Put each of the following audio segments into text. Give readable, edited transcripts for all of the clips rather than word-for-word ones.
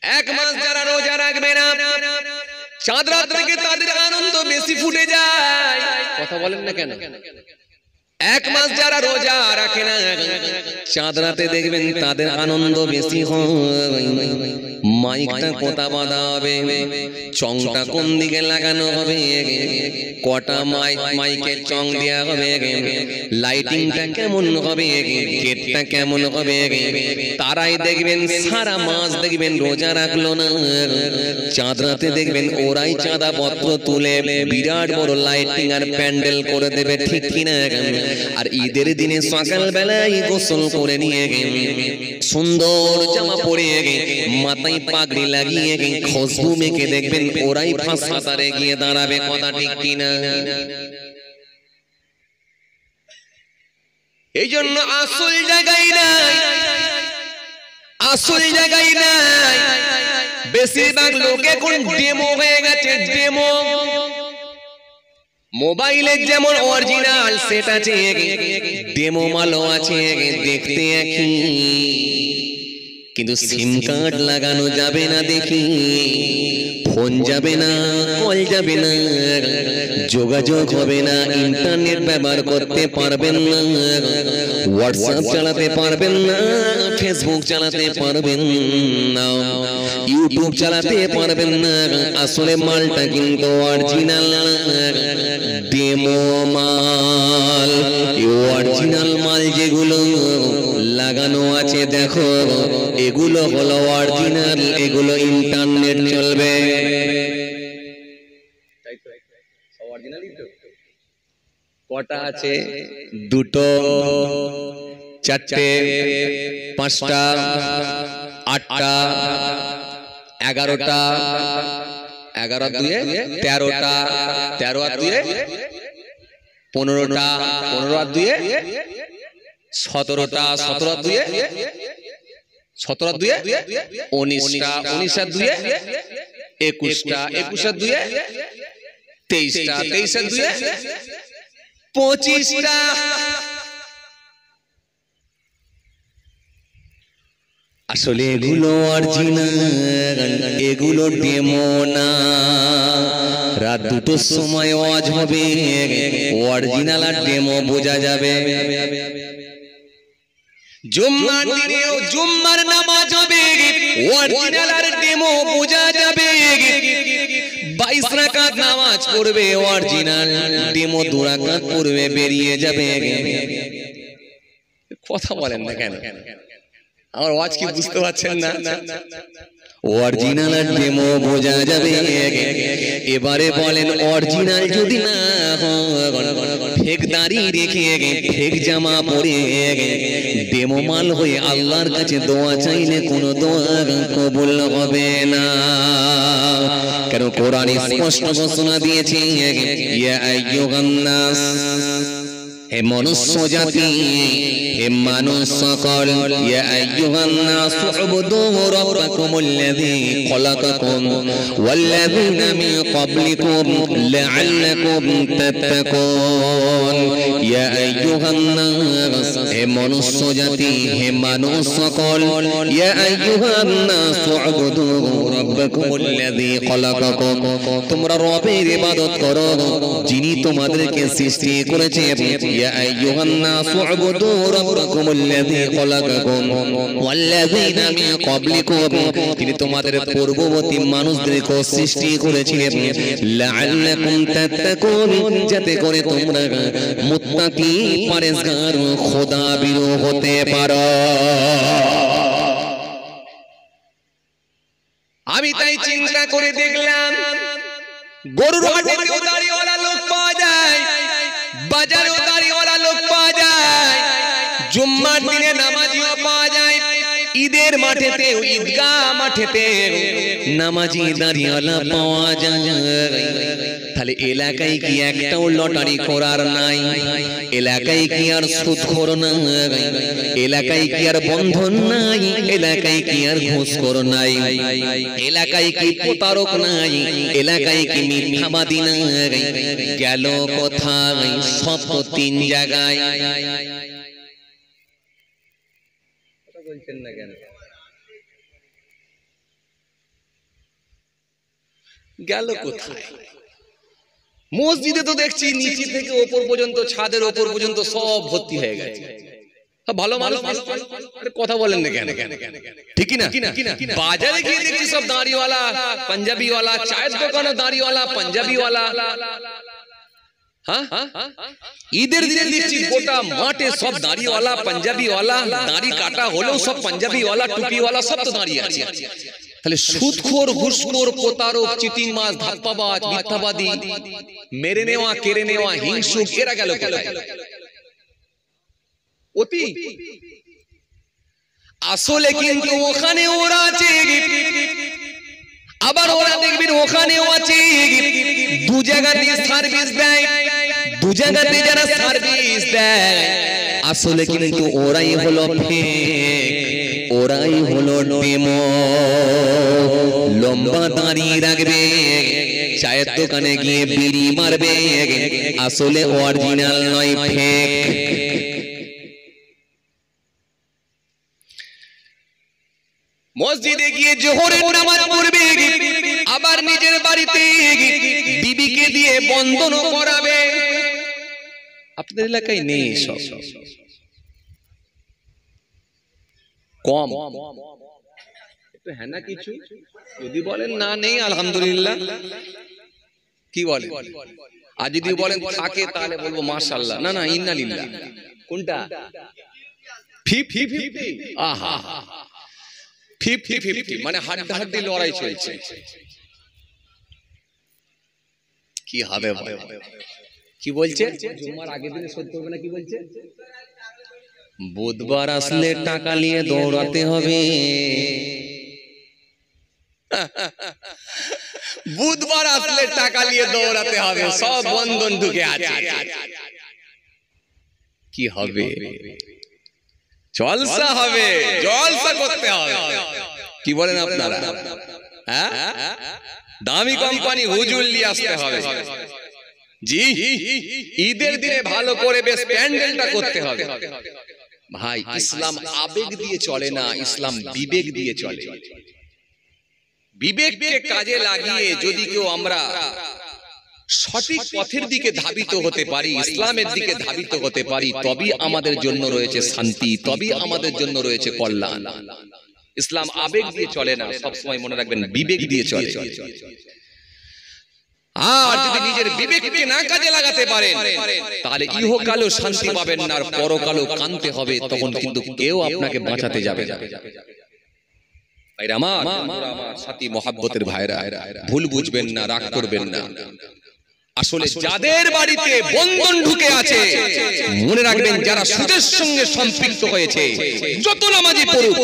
এক মাস যারা রোজা রাখবে না, চাঁদ রাত থেকে তাদের আনন্দ বেশি ফুটে যায়। কথা বলেন না কেন? এক মাস যারা রোজা রাখে না, চাঁদ রাতে দেখবেন তাদের আনন্দ বেশি হয়। মাইকটা কোথা বাঁধা হবে, চংটা কোন দিকে লাগানো হবে, কটা মাইকের চং দেওয়া হবে, লাইটিংটা কেমন হবে, গেটটা কেমন হবে, তারাই দেখবেন সারা মাস দেখবেন রোজা রাখলো না, চাঁদ রাতে দেখবেন ওরাই চাঁদা পত্র তুলে বিরাট বড় লাইটিং আর প্যান্ডেল করে দেবে, ঠিক কিনা? আর ঈদের দিনে সকাল বেলায় গোসল করে নিয়ে সুন্দর জামা পরে মাথায় পাগড়ি লাগিয়ে খুশবু মেখে দেখবেন ওরাই ফাঁস কাতারে গিয়ে দাঁড়াবে। কথা ঠিক কিনা? এই জন্য আসল জায়গায় নাই, আসল জায়গায় নাই। বেশিরভাগ লোক এখন ডেমো হয়ে গেছে, ডেমো। মোবাইলে যেমন অরিজিনাল সেট আছে, ডেমো মালও আছে দেখতে একই, কিন্তু সিম কার্ড লাগানো যাবে না দেখি, ফোন যাবে না, কল যাবে না, যোগাযোগ হবে না, ইন্টারনেট ব্যবহার করতে পারবেন না, হোয়াটসঅ্যাপ চালাতে পারবেন না, ফেসবুক চালাতে পারবেন না, ইউটিউব চালাতে পারবেন না। আসলে মালটা কিন্তু অরিজিনাল ডেমো মাল। অরিজিনাল মাল যেগুলো লাগানো আছে দেখো, এগুলো হলো অরিজিনাল, এগুলো ইন্টারনেট চলবে। কটা আছে? দুটো, চারটে, পাঁচটা, আটটা, 11টা, 11 আর 2 13টা, 13 আর 2 15টা, 15 আর 2 17টা, 17 আর 2 17 আর 2 19টা, 19 আর 2 21টা, 21 আর 2 23টা, 23 আর 2 25টা। আসলে এগুলো অরিজিনাল, এগুলো ডেমো না। রাত 2টোর সময় ওয়াজ হবে, অরিজিনাল আর ডেমো বোঝা যাবে। জুম্মার দিনেও জুম্মার নামাজ হবে, অরিজিনাল আর ডেমো বোঝা যাবে। 22 রাকাত নামাজ পড়বে অরিজিনাল, ডেমো 2 রাকাত পড়বে, বেরিয়ে যাবে। কথা বলেন না কেন? আমার ওয়াজ কি বুঝতে পারছেন না? অরিজিনাল আর ডেমো বোঝা যাবে। এবারে বলেন অরিজিনাল যদি না ফেক দাড়ি রেখে ফেক জামা পরে ডেমো মাল হয়ে আল্লাহর কাছে দোয়া চাইলে কোনো দোয়া কবুল হবে না। কারণ কোরআনে স্পষ্ট ঘোষণা দিয়েছে, ইয়া আইয়ুহান নাস, হে মনুষ্য জাতি, হে মানুষ সকল, ইয়া আইয়ুহান নাস উবুদু রাব্বাকুমুল্লাযী খালাকাকুম ওয়াল্লাযীনা মিন ক্বাবলিকুম লাআল্লাকুম তাত্তাকুন। ইয়া আইয়ুহান নাস, হে মনুষ্য জাতি, হে মানুষ সকল, ইয়া আইয়ুহান নাস উবুদু রাব্বাকুমুল্লাযী খালাকাকুম, তোমরা রবের ইবাদত করো যিনি তোমাদেরকে সৃষ্টি করেছেন। ইয়া আইয়ুহান নাস উবুদু রাব্বাকুমুল্লাযী খালাকাকুম ওয়াল্লাযীনা মিন ক্বাবলিকুম, তিনি তোমাদের পূর্ববর্তী মানুষদেরকে সৃষ্টি করেছিলেন। লাআল্লাকুম তাত্তাকুন, যাতে করে তোমরা মুত্তাকি পরহেজগার খোদা ভীরু হতে পারো। আমি তাই চিন্তা করে দেখলাম, গরুর হাটে দাড়িওয়ালা লোক পাওয়া যায়, বাজারেও দাড়িওয়ালা লোক পাওয়া যায়, জুম্মার দিনে নামাজিও পাওয়া যায়, ঈদের মাঠেতে ঈদগাহ মাঠেতে নামাজি দাড়িওয়ালা পাওয়া যায়। তাহলে এলাকায় কি একটাও লটারি করার নাই? এলাকায় কি আর সুদখোর নাই? এলাকায় কি আর বন্ধন নাই? এলাকায় কি আর ঘুষখোর নাই? এলাকায় কি প্রতারক নাই? এলাকায় কি মিথ্যাবাদী নাই? গেল কোথায়? সব 3 জায়গায়। কথা বলছেন না কেন? গেল কোথায়? মসজিদে তো দেখছি নিচে থেকে ওপর পর্যন্ত, ছাদের ওপর পর্যন্ত সব ভর্তি হয়ে গেছে। ভালো মানুষ কথা বলেন না কেন? ঠিক না? বাজারে গিয়ে দেখছি সব দাড়িওয়ালা, পাঞ্জাবিওয়ালা, চায়ের দোকানে দাড়িওয়ালা, পাঞ্জাবিওয়ালা। ঈদের দিনে দেখছি গোটা মাঠে সব দাড়িওয়ালা, পাঞ্জাবিওয়ালা, দাড়ি কাটা হলেও সব পাঞ্জাবিওয়ালা, টুপিওয়ালা সব তো দাঁড়িয়ে আছে। তাহলে সুদখোর, ঘুষখোর, প্রতারক, চিটিংবাজ, ধাপ্পাবাজ, মিথ্যাবাদী, মেরে নেওয়া, কেড়ে নেওয়া, হিংসুক, এরা গেল কোথায়? অতি আসলে কিন্তু ওখানে ওরা আছে, আবার ওরা দেখবেন ওখানেও আছে। দু জায়গাতে সার্ভিস দেয়, দু জায়গাতে যারা সার্ভিস দেয় আসলে কিন্তু ওরাই হলো ফেক, ওরাই হলো ডেমো। লম্বা দাঁড়িয়ে রাখবে, চায়ের দোকানে গিয়ে বিড়ি মারবে, আসলে অরিজিনাল নয়, ফেক। মসজিদে গিয়ে জোহরের নামাজ পড়বে, আবার নিজের বাড়িতে বিবিকে দিয়ে বন্ধনও করাবে। আপনাদের এলাকায় নেই সব? কম একটু হ্যাঁ না কিছু যদি বলেন না নেই আলহামদুলিল্লাহ, কি বলেন? আর যদি বলেন থাকে তাহলে বলবো মাশাআল্লাহ, না না ইন্নালিল্লাহ। কোনটা? 50-50? আহা, 50-50 মানে হাড্ডাহাড্ডি লড়াই চলছে। কি হবে? কি বলছে? জুমার আগের দিনে সত্য হবে না, কি বলছে? বুধবার আসলে টাকা নিয়ে দৌড়াতে হবে। বুধবার আসলে টাকা নিয়ে দৌড়াতে হবে, সব বন্ধন ঢুকে আছে। কি হবে? জলসা হবে, জলসা করতে হবে। কি বলেন আপনারা? দামি কোম্পানি হুজুর নিয়ে আসতে হবে। জি, ঈদের দিনে ভালো করে বেশ প্যান্ডেলটা করতে হবে। ভাই, ইসলাম আবেগ দিয়ে চলে না, ইসলাম বিবেক দিয়ে চলে। বিবেককে কাজে লাগিয়ে যদি কেউ আমরা সঠিক পথের দিকে ধাবিত হতে পারি, ইসলামের দিকে ধাবিত হতে পারি, তবেই আমাদের জন্য রয়েছে শান্তি, তবেই আমাদের জন্য রয়েছে কল্যাণ। ইসলাম আবেগ দিয়ে চলে না, সবসময় মনে রাখবেন বিবেক দিয়ে চলে। আর যদি নিজের বিবেককে না কাজে লাগাতে পারেন তাহলে ইহকালেও শান্তি পাবেন না, আর পরকালেও কাঁদতে হবে। তখন কিন্তু কেউ আপনাকে বাঁচাতে যাবে না। ভাইরা আমার, আমার সাথী মহাব্বতের ভাইরা, ভুল বুঝবেন না, রাগ করবেন না। আসলে যাদের বাড়িতে বন্ধন ঢুকে আছে মনে রাখবেন, যারা সুদের সঙ্গে সম্পৃক্ত হয়েছে, যত নামাজি পড়ুক,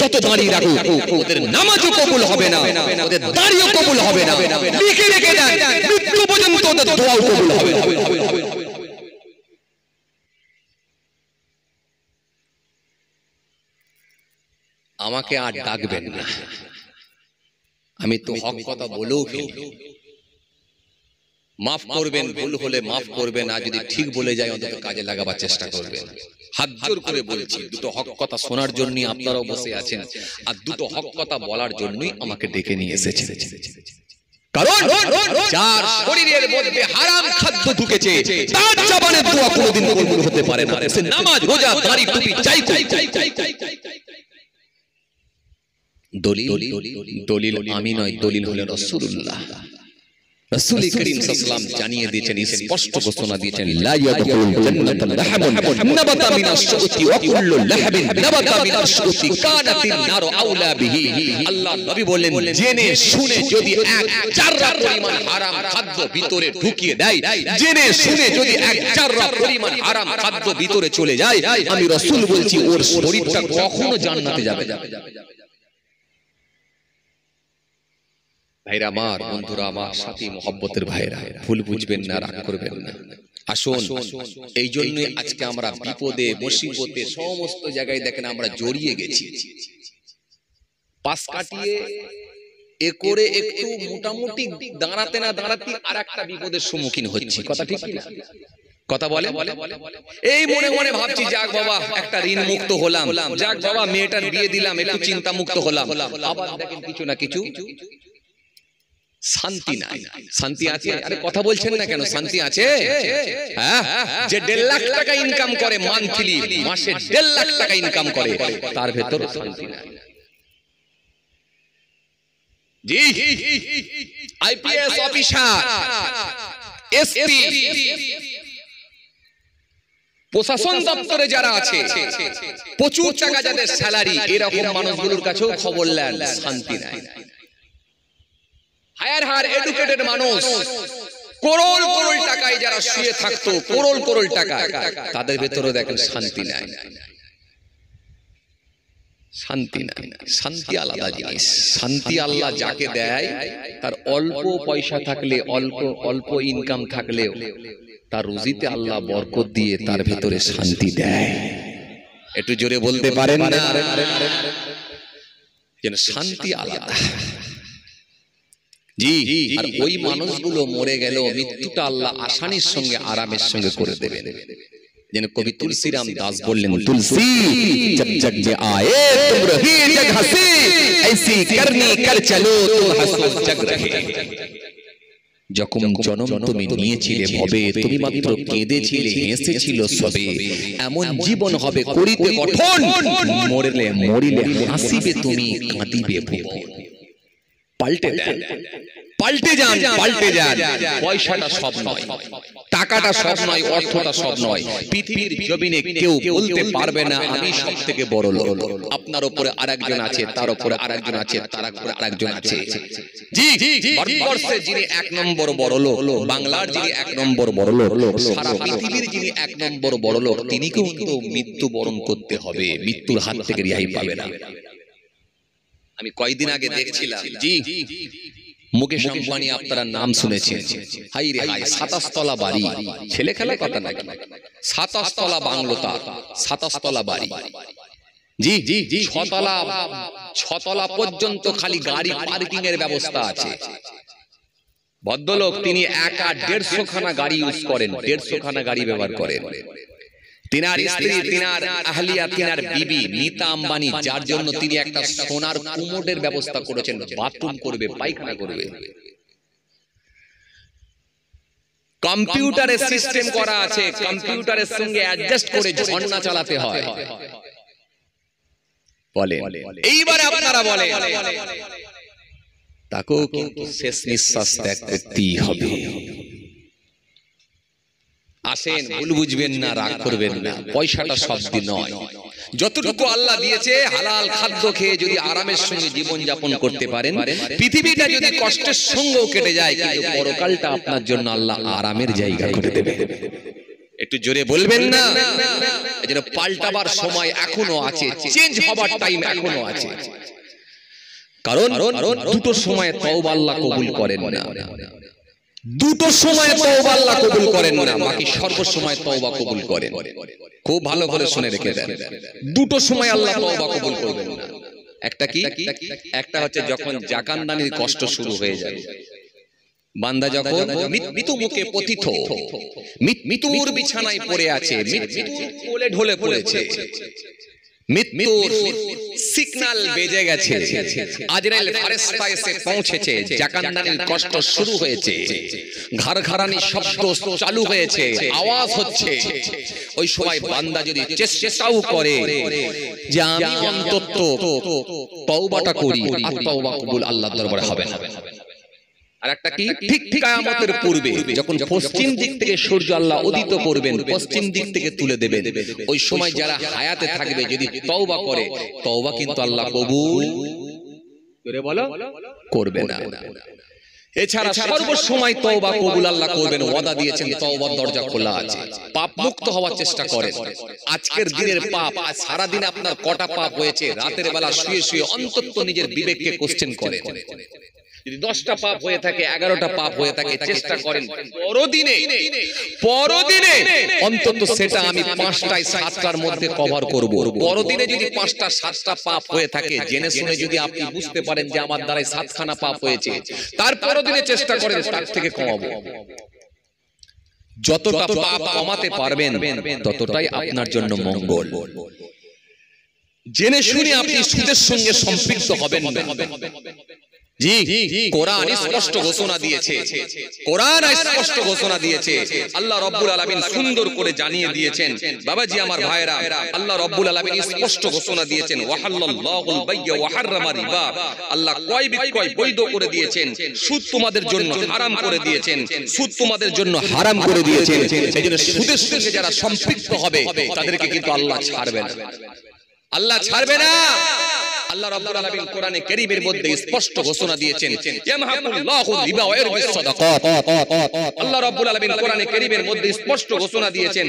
যত দাঁড়িয়ে রাখুক, ওদের নামাজও কবুল হবে না, ওদের দাঁড়িয়েও কবুল হবে না। লিখে রেখে দেন, মৃত্যু পর্যন্ত ওদের দোয়াও কবুল হবে না। আমাকে আর ডাকবেন না, আমি তো হক কথা বলেও ফেলি। মাফ করবেন, ভুল হলে মাফ করবেন, আর যদি ঠিক বলে যায় অন্তত কাজে লাগাবার চেষ্টা করবেন। হাত জোর করে বলছি, দুটো হক কথা শোনার জন্যই আপনারাও বসে আছেন, আর দুটো হক কথা বলার জন্যই আমাকে ডেকে নিয়ে এসেছেন। কারণ যার শরীরের মধ্যে হারাম খাদ্য ঢুকেছে তার জবানের দোয়া কোনোদিন কবুল হতে পারে না। সে নামাজ, রোজা, দাড়ি, টুপি চাই। দলিল আমি নয়, দলিল হলেন রাসূলুল্লাহ। রাসূল করিম সাল্লাল্লাহু আলাইহি জানিয়ে দিয়েছেন, স্পষ্ট ঘোষণা দিয়েছেন, লা ইয়াদখুলুল জান্নাতা লাহমুন নাবাতা মিনাশ শুতি ওয়া কুল্লু লাহমিন নাবাতা মিনাশ শুতি কানাতিন নারু আউলা বিহি। আল্লাহ নবী বললেন, জেনে শুনে যদি এক জাররা পরিমাণ হারাম খাদ্য ভিতরে ঢুকিয়ে দেয়, জেনে শুনে যদি এক জাররা পরিমাণ হারাম খাদ্য ভিতরে চলে যায়, আমি রাসূল বলছি ওর শরীরটা কখনো জান্নাতে যাবে না। ভাইরা আমার, বন্ধুরা আমার, সাথী মহব্বতের ভাইরা, ভুল বুঝবেন না, রাগ করবেন না। আসুন, এই জন্যই আজকে আমরা বিপদে মুসিবতে সমস্ত জায়গায় দেখেন আমরা জড়িয়ে গেছি। পাশ কাটিয়ে এ করে একটু মোটামুটি দাঁড়াতে না দাঁড়াতে আর একটা বিপদের সম্মুখীন হচ্ছি। কথা ঠিক না? কথা বলে এই মনে মনে ভাবছি, যাক বাবা একটা ঋণ মুক্ত হলাম, যাক বাবা মেয়েটার বিয়ে দিলাম, একটু চিন্তা মুক্ত হলাম। আবার দেখেন কিছু না কিছু শান্তি নাই। শান্তি আছে? আরে কথা বলছেন না কেন? শান্তি আছে? হ্যাঁ, যে 1.5 লাখ টাকা ইনকাম করে মান্থলি, মাসে 1.5 লাখ টাকা ইনকাম করে, তার ভেতরে শান্তি নাই। জি, আইপিএস অফিসার, এসপি, প্রশাসন দপ্তরে যারা আছে, প্রচুর টাকা যাদের স্যালারি, এরকম মানুষগুলোর কাছেও খবর নেন, শান্তি নাই। হায়ার এডুকেটেড মানুষ, করোড় করোড় টাকায় যারা শুয়ে থাকতো, করোড় করোড় টাকা, তাদের ভেতরে দেখেন শান্তি নাই। শান্তি নাই। শান্তি আলাদা জিনিস। শান্তি আল্লাহ যাকে দেয়, তার অল্প পয়সা থাকলে, অল্প ইনকাম থাকলেও তার রুজিতে আল্লাহ বরকত দিয়ে তার ভেতরে শান্তি দেয়। একটু জোরে বলতে পারেন না? যেন শান্তি আলাদা। জি, আর ওই মানুষগুলো মরে গেল, মৃত্যুটা আল্লাহ আসানির সঙ্গে, আরামের সঙ্গে করে দেবেন। যেন কবি তুলসীরাম দাস বললেন, তুলসী জব জগ যে আয়ে তুম রহি জগ হসি, ऐसी करनी कर चलो तुम हंसो जग रहे। যখন জন্ম তুমি নিয়েছিলে ভবে, তুমি মাত্র কেঁদেছিলে, হেসেছিল সবে। এমন জীবন হবে করিতে গঠন, মরিলে হাসিবে তুমি, কাঁদিবে ভুবন। পাল্টে দেন, পাল্টে যান, পাল্টে যান। পয়সাটা সব নয়, টাকাটা সব নয়, অর্থটা সব নয়। পৃথিবীর জমিনে কেউ বলতে পারবে না আমি সব থেকে বড় লোক। আপনার উপরে আরেকজন আছে, তার উপরে আরেকজন আছে, তার উপরে আরেকজন আছে। জি, ভারতবর্ষে যিনি 1 নম্বর বড় লোক, বাংলার যিনি 1 নম্বর বড় লোক, সারা পৃথিবীর যিনি 1 নম্বর বড় লোক, তিনিকেও কিন্তু মৃত্যু বরণ করতে হবে, মৃত্যুর হাত থেকে রেহাই পাবে না। আমি কয়েকদিন আগে দেখছিলাম, জি, মুকেশ আম্বানি, আপনারা নাম শুনেছেন। হাই রে হাই, 27 তলা বাড়ি, ছেলে খেলা কথা নাকি? 27 তলা বাংলো, তার 27 তলা বাড়ি। জি, 6 তলা পর্যন্ত খালি গাড়ি পার্কিং এর ব্যবস্থা আছে। ভদ্রলোক, তিনি একা 150 খানা গাড়ি ইউজ করেন, 150 খানা গাড়ি ব্যবহার করেন। তিনার স্ত্রী, তিনার আহলিয়া, তিনার বিবি নীতা আম্বানি, যার জন্য তিনি একটা সোনার কুমোডের ব্যবস্থা করেছেন, বাথরুম করবে, পায়খানা করবে। কম্পিউটারের সিস্টেম করা আছে, কম্পিউটারের সঙ্গে অ্যাডজাস্ট করে ঝর্ণা চালাতে হয়। বলে এইবারে আপনারা বলে, তাকেও কিন্তু শেষ নিঃশ্বাস ত্যাগ করতেই হবে। আসেন, ভুল বুঝবেন না, রাগ করবেন না, পয়সাটা সব দিন নয়। যতটুকু আল্লাহ দিয়েছে, হালাল খাদ্য খেয়ে যদি আরামের সঙ্গে জীবন যাপন করতে পারেন, পৃথিবীটা যদি কষ্টের সঙ্গেও কেটে যায়, কিন্তু পরকালটা আপনার জন্য আল্লাহ আরামের জায়গা করে দেবে। একটু জোরে বলবেন না? এজন্য পাল্টাবার সময় এখনো আছে, চেঞ্জ হবার টাইম এখনো আছে। কারণ দুটো সময় তওবা আল্লাহ কবুল করেন না, দুটো সময় তওবা আল্লাহ কবুল করেন না, বাকি সর্ব সময় তওবা কবুল করেন। খুব ভালো করে শুনে রেখে দেন, দুটো সময় আল্লাহ তওবা কবুল করবেন না। একটা কি? একটা হচ্ছে যখন জাকানদানির কষ্ট শুরু হয়ে যায়, বান্দা যখন মৃত্যু মুখে পতিত, মৃত্যুর বিছানায় পড়ে আছে, মৃত্যুর কোলে ঢলে পড়েছে, মৃত্যুর সিগন্যাল বেজে গেছে, আজরাইল ফেরেশতা এসে পৌঁছেছে, জাকানদানির কষ্ট শুরু হয়েছে, ঘরঘরানি শব্দ চালু হয়েছে, আওয়াজ হচ্ছে। ওই সময় বান্দা যদি চেষ্টাও করে যে আমি অন্তত তওবাটা করি, আর তওবা কবুল আল্লাহর দরবারে হবে না। আর একটা কি? ঠিক কিয়ামতের পূর্বে যখন পশ্চিম দিক থেকে সূর্য আল্লাহ উদিত করবেন, পশ্চিম দিক থেকে তুলে দেবেন, ওই সময় যারা হায়াতে থাকবে যদি তওবা করে, তওবা কিন্তু আল্লাহ কবুল করে বলো করবে না। এছাড়া সর্ব সময় তওবা কবুল আল্লাহ করবেন, ওয়াদা দিয়েছেন, তওবার দরজা খোলা আছে। পাপ মুক্ত হওয়ার চেষ্টা করেন। আজকের দিনের পাপ, আজ সারা দিন আপনার কটা পাপ হয়েছে, রাতের বেলা শুয়ে শুয়ে অন্তত নিজের বিবেককে কোশ্চেন করেন। যদি 10টা পাপ হয়ে থাকে, 11টা পাপ হয়ে থাকে, চেষ্টা করেন পরদিনে অন্তত সেটা আমি 5টায় 7টার মধ্যে কভার করব। পরদিনে যদি 5টা 7টা পাপ হয়ে থাকে, জেনে শুনে যদি আপনি বুঝতে পারেন যে আমার দ্বারাই 7খানা পাপ হয়েছে, তার পরদিনে চেষ্টা করেন তার থেকে কমাবো। যতটা পাপ কমাতে পারবেন ততটাই আপনার জন্য মঙ্গল। জেনে শুনে আপনি সুদের সঙ্গে সম্পৃক্ত হবেন না। জি কোরআন স্পষ্ট ঘোষণা দিয়েছে, কোরআন স্পষ্ট ঘোষণা দিয়েছে, আল্লাহ রাব্বুল আলামিন সুন্দর করে জানিয়ে দিয়েছেন। বাবাজি আমার ভাইরা, আল্লাহ রাব্বুল আলামিন স্পষ্ট ঘোষণা দিয়েছেন ওয়াহাল্লাল্লাহুল বাইয়া ওয়া হাররামা রিবা। আল্লাহ ক্রয় বিক্রয় বৈধ করে দিয়েছেন, সুদ তোমাদের জন্য হারাম করে দিয়েছেন, সুদ তোমাদের জন্য হারাম করে দিয়েছেন। সেজন্য সুদের সঙ্গে যারা সম্পৃক্ত হবে তাদেরকে কিন্তু আল্লাহ ছাড়বে না, আল্লাহ ছাড়বে না। আল্লাহ রাব্বুল আলামিন কোরআনে কারীমের মধ্যে স্পষ্ট ঘোষণা দিয়েছেন ইয়ামহাকুল্লাহু রিবা ওয়া ইরবিস সাদাকাত। আল্লাহ রাব্বুল আলামিন কোরআনে কারীমের মধ্যে স্পষ্ট ঘোষণা দিয়েছেন,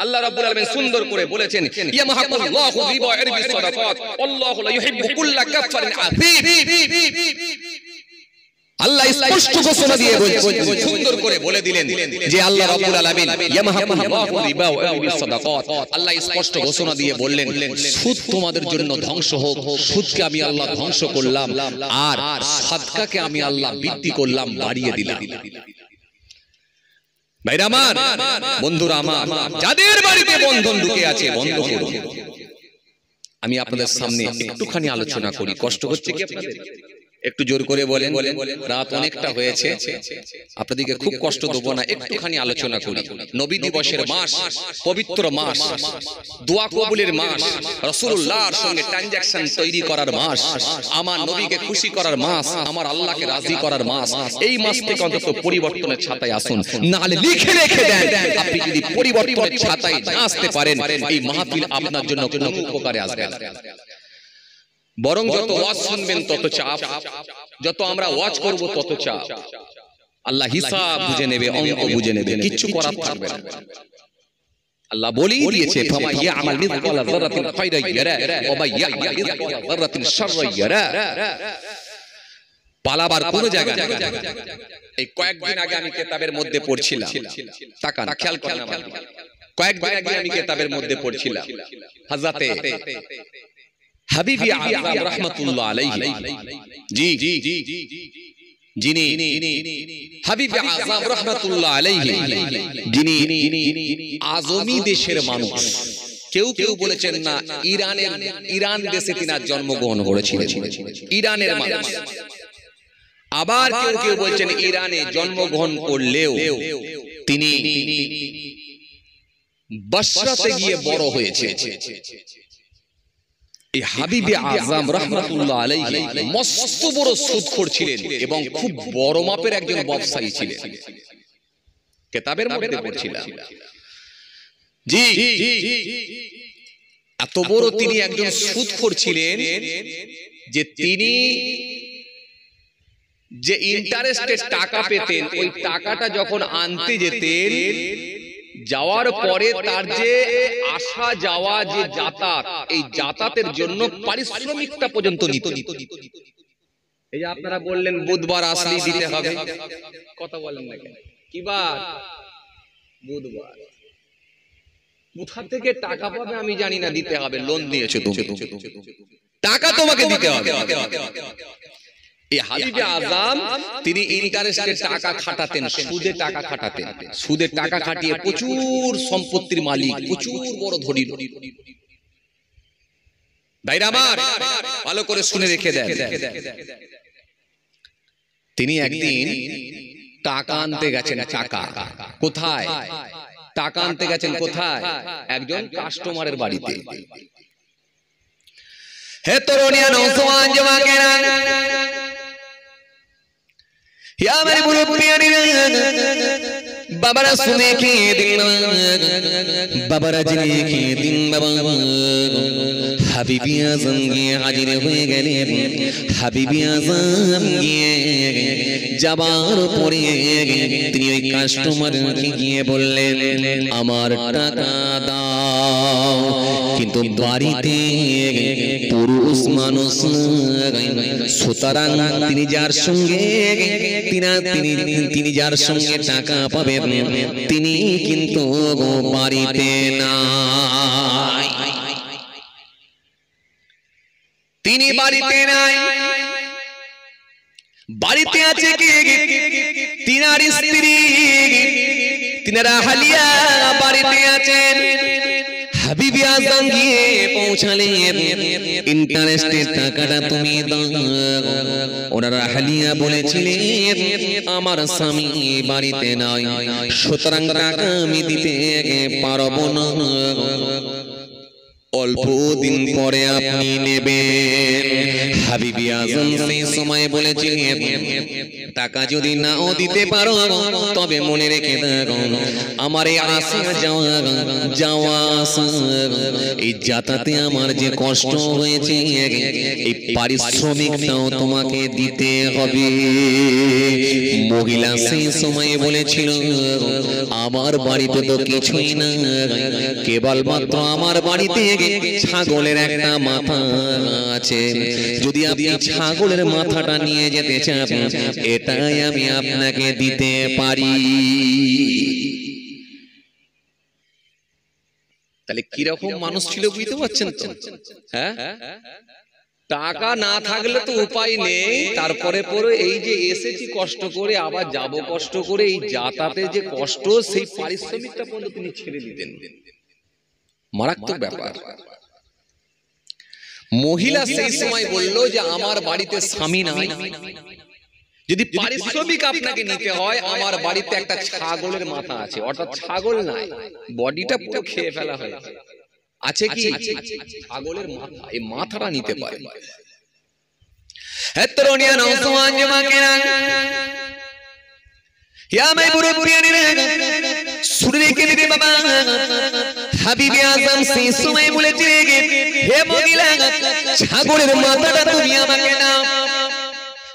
আল্লাহ রাব্বুল আলামিন সুন্দর করে বলেছেন ইয়ামহাকুল্লাহু রিবা ওয়া ইরবিস সাদাকাত আল্লাহু লা ইউহিব্বু কুল্লা কাফারিন আযীম। আল্লাহ স্পষ্ট ঘোষণা দিয়ে সুন্দর করে বলে দিলেন যে আল্লাহ রাব্বুল আলামিন ইয়ামহাকুল্লাহু রিবা ওয়া ইরবিস সাদাকাত। আল্লাহ স্পষ্ট ঘোষণা দিয়ে বললেন সুদ তোমাদের জন্য ধ্বংস হোক, সুদকে আমি আল্লাহ ধ্বংস করলাম, আর সাদকাকে আমি আল্লাহ বৃদ্ধি করলাম, বাড়িয়ে দিলাম। ভাইরা আমার, বন্ধুরা আমার, যাদের বাড়িতে বন্ধন ঢুকে আছে বন্ধ করুন। আমি আপনাদের সামনে একটুখানি আলোচনা করি, কষ্ট হচ্ছে কি আপনাদের? একটু জোর করে বলেন, রাত অনেকটা হয়েছে, আপনাদেরকে খুব কষ্ট দেব না, একটুখানি আলোচনা করি। নবী দিবসের মাস, পবিত্র মাস, দোয়া কবুলের মাস, রাসূলুল্লাহর সঙ্গে ট্রানজাকশন তৈরি করার মাস, আমার নবীকে খুশি করার মাস, আমার আল্লাহকে রাজি করার মাস। এই মাস থেকে অন্তত পরিবর্তনের ছাতায় আসুন, না হলে লিখে রেখে দেন, আপনি যদি পরিবর্তনের ছাতায় না আসতে পারেন এই মাহফিল আপনার জন্য কোনো উপকারে আসবে না। বরং যত ওয়াজ শুনবেন তত চাপ, যত আমরা ওয়াজ করব তত চাপ। আল্লাহ হিসাব বুঝে নেবে, অঙ্ক বুঝে নেবে, কিচ্ছু করার থাকবে না। আল্লাহ বলেই দিয়েছে ফামা ইয়ামাল মিসকালা যারাতিন খায়রান ইয়ারা ওয়া মান ইয়ামাল মিসকালা যারাতিন শাররান ইয়ারা। পালাবার কোন জায়গা নেই। এই কয়েকদিন আগে আমি কিতাবের মধ্যে পড়ছিলাম, তাকান খেয়াল করেন আমার, কয়েকদিন আগে আমি কিতাবের মধ্যে পড়ছিলাম হযরতে হাবিবি আযম রাহমাতুল্লাহ আলাইহি, জি যিনি হাবিবি আযম রাহমাতুল্লাহ আলাইহি, যিনি আজমি দেশের মানুষ। কেউ কেউ বলেছেন না ইরান দেশে তিনি জন্মগ্রহণ করেছিলেন, ইরানের মানুষ। আবার কেউ কেউ বলছেন ইরানে জন্মগ্রহণ করলেও তিনি বসরাতে গিয়ে বড় হয়েছে। এই হাবিবে আযম রাহমাতুল্লাহ আলাইহি মস্ত বড় সুদখোর ছিলেন এবং খুব বড় মাপের একজন ব্যবসায়ী ছিলেন। কিতাবের মধ্যে পড়ছিলাম, জি এত বড় তিনি একজন সুদখোর ছিলেন যে তিনি যে ইন্টারেস্টে টাকা পেতেন, ওই টাকাটা যখন আনতে যেতেন, যাওয়ার পরে তার যে আসা যাওয়া যে যাতায়াত, এই যাতায়াতের জন্য পারিশ্রমিকটা পর্যন্ত নিত। এই যে আপনারা বললেন বুধবার আসলেই দিতে হবে, কথা বলেন না কেন? কি বার? বুধবার। কোথা থেকে টাকা পাবে আমি জানি না, দিতে হবে। লোন দিয়েছো তুমি, টাকা তোমাকে দিতে হবে। এই হাবিবে আযম তিনি ইন্টারেস্টে টাকা খাটাতেন, সুদে টাকা খাটাতেন, সুদে টাকা খাটিয়ে প্রচুর সম্পত্তির মালিক, প্রচুর বড় ধনী। ভাইরা আমার, ভালো করে শুনে রেখে দেন। তিনি একদিন টাকা আনতে গেছেন। টাকা কোথায়? টাকা আনতে গেছেন কোথায়? একজন কাস্টমারের বাড়িতে। হে তরুণিয়া, নওজওয়ান জওয়ানেরা, হে আমার মুরব্বিয়ানেরা, বাবারা শুনে খেয়ে দিন, বাবারা জেনে খেয়ে দিন। বাবা হাবিবি আযম গিয়ে হাজির হয়ে গেলেন। হাবিবি আযম গিয়ে যাবার পরে তিনি ওই কাস্টমারকে গিয়ে বললেন আমার টাকা দাও। কিন্তু বাড়িতে পুরুষ মানুষ, সুতরাং তিনি যার সঙ্গে তিনি যার সঙ্গে টাকা পাবেন তিনি কিন্তু বাড়িতে নাই, তিনি বাড়িতে নাই। বাড়িতে আছে কে? তিনার স্ত্রী, তিনারা হালিয়া বাড়িতে আছেন। হাবিবি আজম গিয়ে পৌঁছালেন, ইন্টারেস্টের টাকাটা তুমি দাও। ওনারা হালিয়া বলেছিলেন আমার স্বামী বাড়িতে নাই, সুতরাং টাকা আমি দিতে পারবো না, অল্প দিন পরে আপনি নেবেন। হাবিবি আজম সেই সময় বলেছিলেন টাকা যদি নাও দিতে পারো তবে মনে রেখে দাও আমার এই আসা যাওয়া এই যাতায়াতে আমার যে কষ্ট হয়েছে এই পারিশ্রমিকটাও তোমাকে দিতে হবে। মহিলা সেই সময় বলেছিল আমার বাড়িতে তো কিছুই না, কেবলমাত্র আমার বাড়িতে ছাগলের একটা মাথা আছে, যদি আপনি ছাগলের মাথাটা নিয়ে যেতে চান এটাই আমি আপনাকে দিতে পারি। তাহলে কিরকম মানুষ ছিল বুঝতে পারছেন তো? হ্যাঁ, টাকা না থাকলে তো উপায় নেই, তারপরে পরে এই যে এসেছি কষ্ট করে আবার যাব কষ্ট করে, এই যাতায়াতের যে কষ্ট সেই পারিশ্রমিকটা পর্যন্ত তিনি ছেড়ে দিতেন। মারাত্মক ব্যাপার। মহিলা সেই সময় বলল যে আমার বাড়িতে স্বামী নাই, যদি পারিশ্রমিক আপনাকে নিতে হয় আমার বাড়িতে একটা ছাগলের মাথা আছে, অর্থাৎ ছাগল নাই, বডিটা পুরো খেয়ে ফেলা হয়েছে, আছে কি ছাগলের মাথা, এই মাথাটা নিতে পারে। হেতরোনিয়া নওজওয়ান জওয়াকেরা ইয়া মাই মুরব্বিয়ানিরা শুনে রেখে দিবে বাবা। হাবিবি আজম সেই সময় বলেছিলেন হে মহিলা ছাগলের মাথাটা তুমি আমাকে নাও।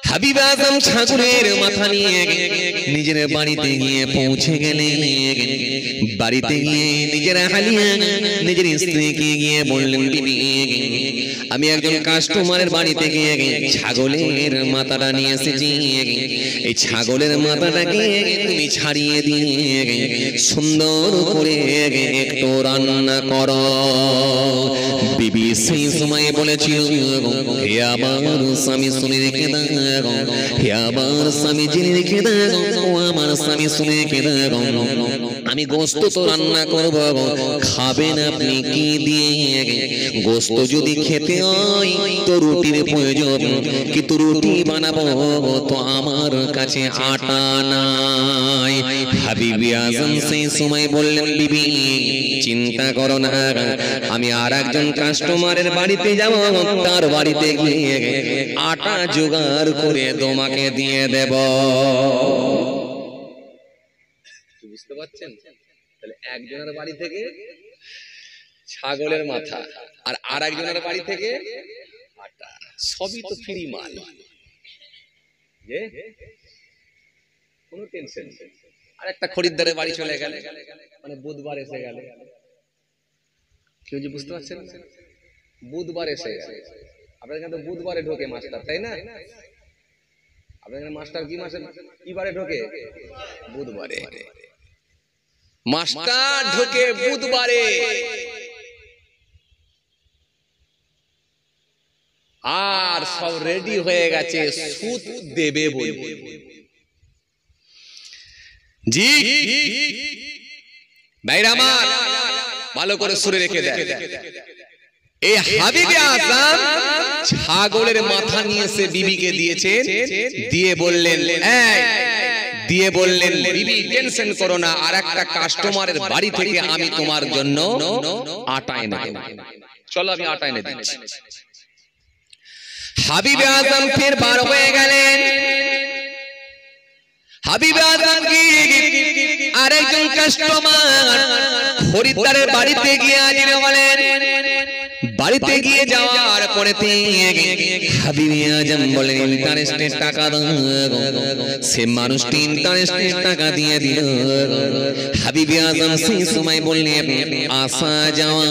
হাবিব আজম ছাগলের মাথা নিয়ে নিজের বাড়িতে গিয়ে পৌঁছে গেলেন। বাড়িতে গিয়ে নিজের হালিয়া নিজের স্ত্রীকে গিয়ে বললেন বিবি আমি একজন কাস্টমারের বাড়িতে গিয়ে ছাগলের মাথাটা নিয়ে এসেছি, এই ছাগলের মাথাটাকে তুমি ছাড়িয়ে দিয়ে সুন্দর করে একটু রান্না করো। বিবি সেই সময় বলেছিল হে আমার স্বামী শুনে রেখে দাও, হে আমার স্বামী জেনে রেখে দাও, আমার স্বামী শুনে রেখে দাও, আমি গোস্ত তো রান্না করব, খাবেন আপনি কি দিয়ে? গোস্ত যদি খেতে হয় তো রুটির প্রয়োজন, কিন্তু রুটি বানাবো তো আমার কাছে আটা নাই। হাবিবি আজম সেই সময় বললেন বিবি চিন্তা করো না, আমি আর একজন কাস্টমারের বাড়িতে যাব, তার বাড়িতে গিয়ে আটা জোগাড় করে তোমাকে দিয়ে দেব। বুঝতে পারছেন? তাহলে একজনের বাড়ি থেকে ছাগলের মাথা আর আরেকজনের বাড়ি থেকে আটা, সবই তো ফ্রি মাল, কোনো টেনশন নেই। আর একটা খরিদ্দারের বাড়ি চলে গেলে, মানে বুধবার এসে গেল, কেউ যে বুঝতে পারছেন বুধবার এসে গেলে, আপনাদের এখানে তো বুধবারে ঢোকে মাস্টার, তাই না? আপনাদের এখানে মাস্টার কি মাসে কি বারে ঢোকে? বুধবারে মাস্টার ঢোকে বুধবারে। আর সব রেডি হয়ে গেছে সুদ দেবে বলে। জি ভাইরা আমার ভালো করে শুনে রেখে দেয়, এই হাবিবে আজম ছাগলের মাথা নিয়ে এসে বিবিকে দিয়েছেন, দিয়ে বললেন বিবি টেনশন করো না, আর একটা কাস্টমারের বাড়ি থেকে আমি তোমার জন্য আটা এনে দেব, চলো আমি আটা এনে দিচ্ছি। হাবিবে আজম ফের বার হয়ে গেলেন। হাবিবে আজম কি আরেকজন কাস্টমার খরিদ্দারের বাড়িতে গিয়ে হাজির হলেন। বাড়িতে গিয়ে যাওয়ার পরে হাবিবে আজম বলেন ইন্টারেস্টের টাকা দাও, সে মানুষটি ইন্টারেস্টের টাকা দিয়ে দিল। হাবিবে আজম সেই সময় বললেন আসা যাওয়া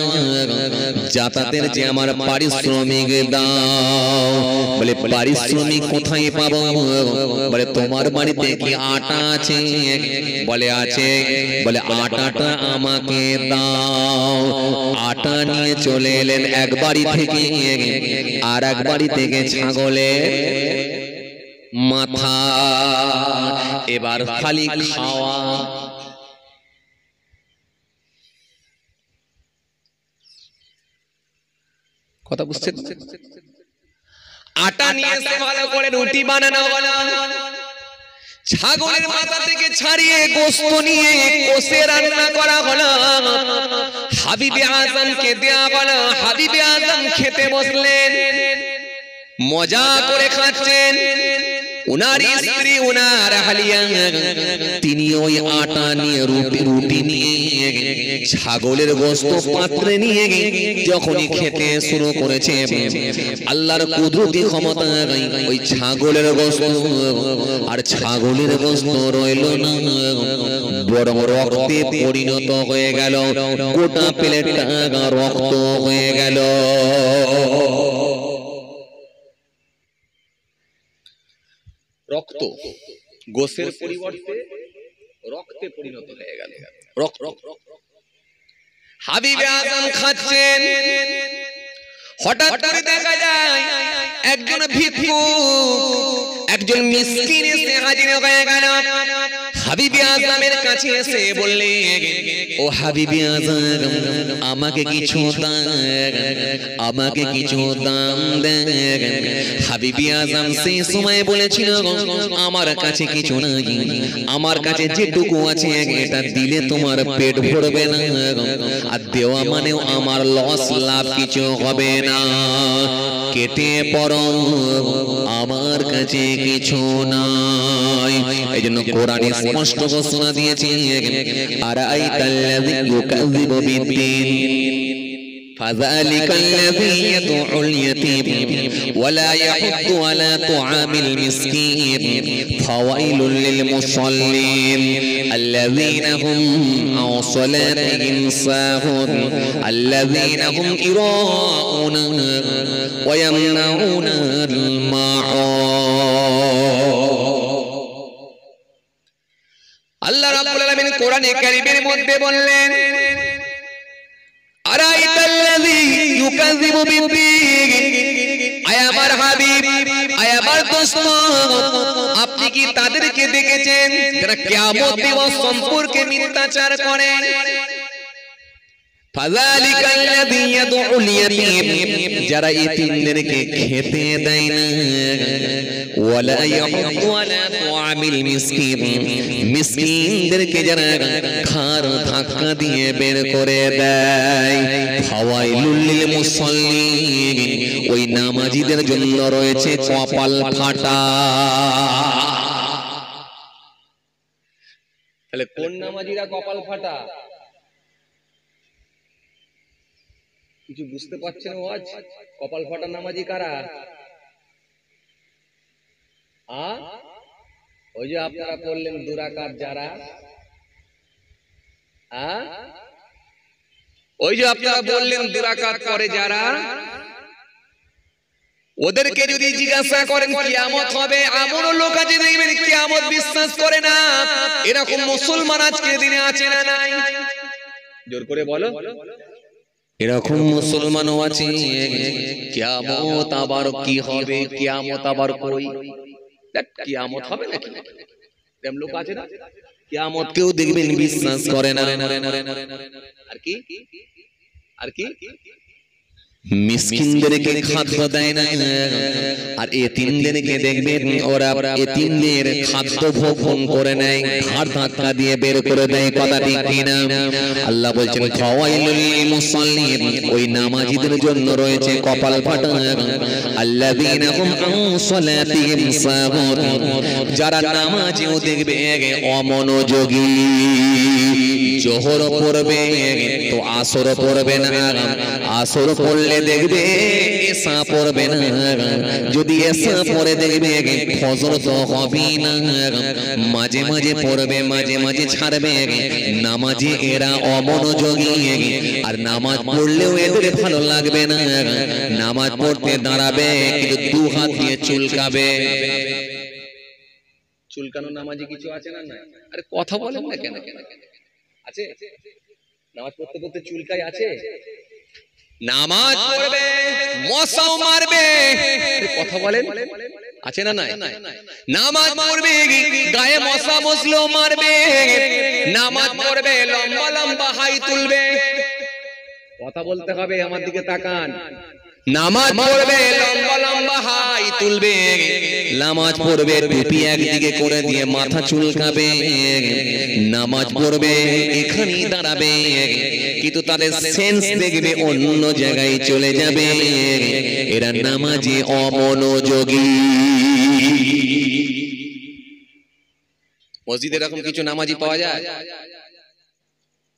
যাতায়াতের যে আমার পারিশ্রমিক দাও। বলে পারিশ্রমিক কোথায় পাবো? বলে তোমার বাড়িতে কি আটা আছে? বলে আছে। বলে আটাটা আমাকে দাও। আটা নিয়ে চলে এলেন এক বাড়ি থেকে আর এক বাড়ি থেকে ছাগলের মাথা। এবার খালি খাওয়া। কথা বুঝছেন? আটা নিয়ে এসে ভালো করে রুটি বানানো হলো, ছাগলের মাথা থেকে ছাড়িয়ে গোশত নিয়ে কষে রান্না করা হলো, হাবিবে আজমকে দেয়া হলো। হাবিবে আজম খেতে বসলেন, মজা করে খাচ্ছেন। উনার স্ত্রী, উনার হালিয়া, তিনি ওই আটা নিয়ে রুটি নিয়ে ছাগলের গোশত পাত্রে নিয়ে যখনই খেতে শুরু করেছে, আল্লাহর কুদরতি ক্ষমতা ওই ছাগলের গোশত আর ছাগলের গোশত রইল না, বরং রক্তে পরিণত হয়ে গেল। গোটা প্লেটটা রক্ত হয়ে গেল। রক্ত গোশের পরিবর্তে রক্তে পরিণত হয়ে গেল। রক্ত। হাবিবে আজম খাচ্ছেন, হঠাৎ করে দেখা যায় একজন ভিক্ষুক, একজন মিসকিন এসে হাজির হয়ে গেল। হাবিবে আজমের কাছে এসে বললেন, ও হাবিবে আজম, আমাকে কিছু দান, আমাকে কিছু দান দেন। হাবিবে আজম সেই সময় বলেছিল, আমার কাছে কিছু নাই, আমার কাছে যেটুকু আছে এটা দিলে তোমার পেট ভরবে না, আর দেওয়া মানেও আমার লস, লাভ কিছু হবে না, কেটে পড়ো, আমার কাছে কিছু নাই। এই জন্য কোরআনে স্পষ্ট ঘোষণা দিয়েছে, আরাইতাল্লাযী ইউকাযযিবু বিদ্দীন فذلك الذي يدعو اليتيم ولا يحض على طعام المسكين فويل للمصلين الذين هم عن صلاتهم ساهون الذين هم يراءون ويمنعون الماعون। আল্লাহ রাব্বুল আলামিন কোরআনে কারীমের মধ্যে বললেন, আরাইতাল্লাযী ইউকাযযিবু বিদ্দীন, আয় আমার হাবিব, আয় আমার দোস্ত, আপনি কি তাদেরকে দেখেছেন যারা কিয়ামত দিবস সম্পর্কে মিথ্যাচার করে? ফাযালিকাল্লাযী ইয়াদউল ইয়াতীম, যারা এতিমদেরকে খেতে দেয় না, ওয়ালা ইয়াহুদ্দু আলা তুআমিল মিসকিন, মিসকিনদেরকে যারা খার ধাক্কা দিয়ে বের করে দেয়। ফাওয়াইলুল লিল মুসাল্লিন, ওই নামাজীদের জন্য রয়েছে কপাল ফাটা। তাহলে কোন নামাজীরা কপাল ফাটা? কিছু বুঝতে পারছেন? ওয়াজ কপাল ফাটা নামাজি কারা? ওই যে আপনারা বললেন দুরাকাত যারা, ওই যে আপনারা বললেন দুরাকাত করে যারা, ওদেরকে যদি জিজ্ঞাসা করেন কিয়ামত হবে, এমনও লোক আছে দেখবেন কিয়ামত বিশ্বাস করে না। এরকম মুসলমান আজকের দিনে আছে না নাই? জোর করে বলো। এরকম মুসলমানও আছে। কিয়ামত আবার কি হবে? কিয়ামত আবার কই? কিয়ামত হবে নাকি? এরকম লোক আছে না? কিয়ামত কেউ দেখবেন বিশ্বাস করে না। আর কি? আর কি? মিসকিনদেরকে খাদ্য দেয় না, আর এতিমদেরকে দেখবেন ওরা এতিমদের খাদ্য ভক্ষণ করে নেয়, ঘাড় ধাক্কা দিয়ে বের করে দেয়। কথা ঠিক কিনা? আল্লাহ বলছেন ফাওয়াইলুল লিল মুসাল্লিন, ওই নামাজীদের জন্য রয়েছে কপাল ফাটা। আল্লাযীনা হুম আন সালাতিহিম সাহুন, যারা নামাজেও দেখবে অমনোযোগী। জোহর পড়বে তো আসর পড়বে না, আসর পড়লে দেখবে এশা পড়বে না, যদি এশা পড়ে দেখবে ফজর তো হবে না। মাঝে মাঝে পড়বে, মাঝে মাঝে ছাড়বে। নামাজে এরা অমনোযোগী, আর নামাজ পড়লেও এদের ভালো লাগবে না। নামাজ পড়তে দাঁড়াবে কিন্তু দু হাত দিয়ে চুলকাবে। চুলকানো নামাজি কিছু আছে না? না। আরে কথা বলেন না কেন? আছে? নামাজ পড়তে পড়তে চুলকাই আছে? নামাজ পড়বে মশাও মারবে। কথা বলেন, আছে না? নাই। নামাজ পড়বে গায়ে মশা বসলেও মারবে। নামাজ পড়বে লম্বা লম্বা হাই তুলবে। কথা বলতে হবে, আমার দিকে তাকান। নামাজ পড়বে লম্বা লম্বা হাই তুলবে, নামাজ পড়বে টুপি একদিকে করে দিয়ে মাথা চুলকাবে, নামাজ পড়বে এখানেই দাঁড়াবে, কিন্তু তাদের সেন্স দেখবে অন্য জায়গায় চলে যাবে। এরা নামাজে অমনোযোগী। মসজিদে এরকম কিছু নামাজি পাওয়া যায়?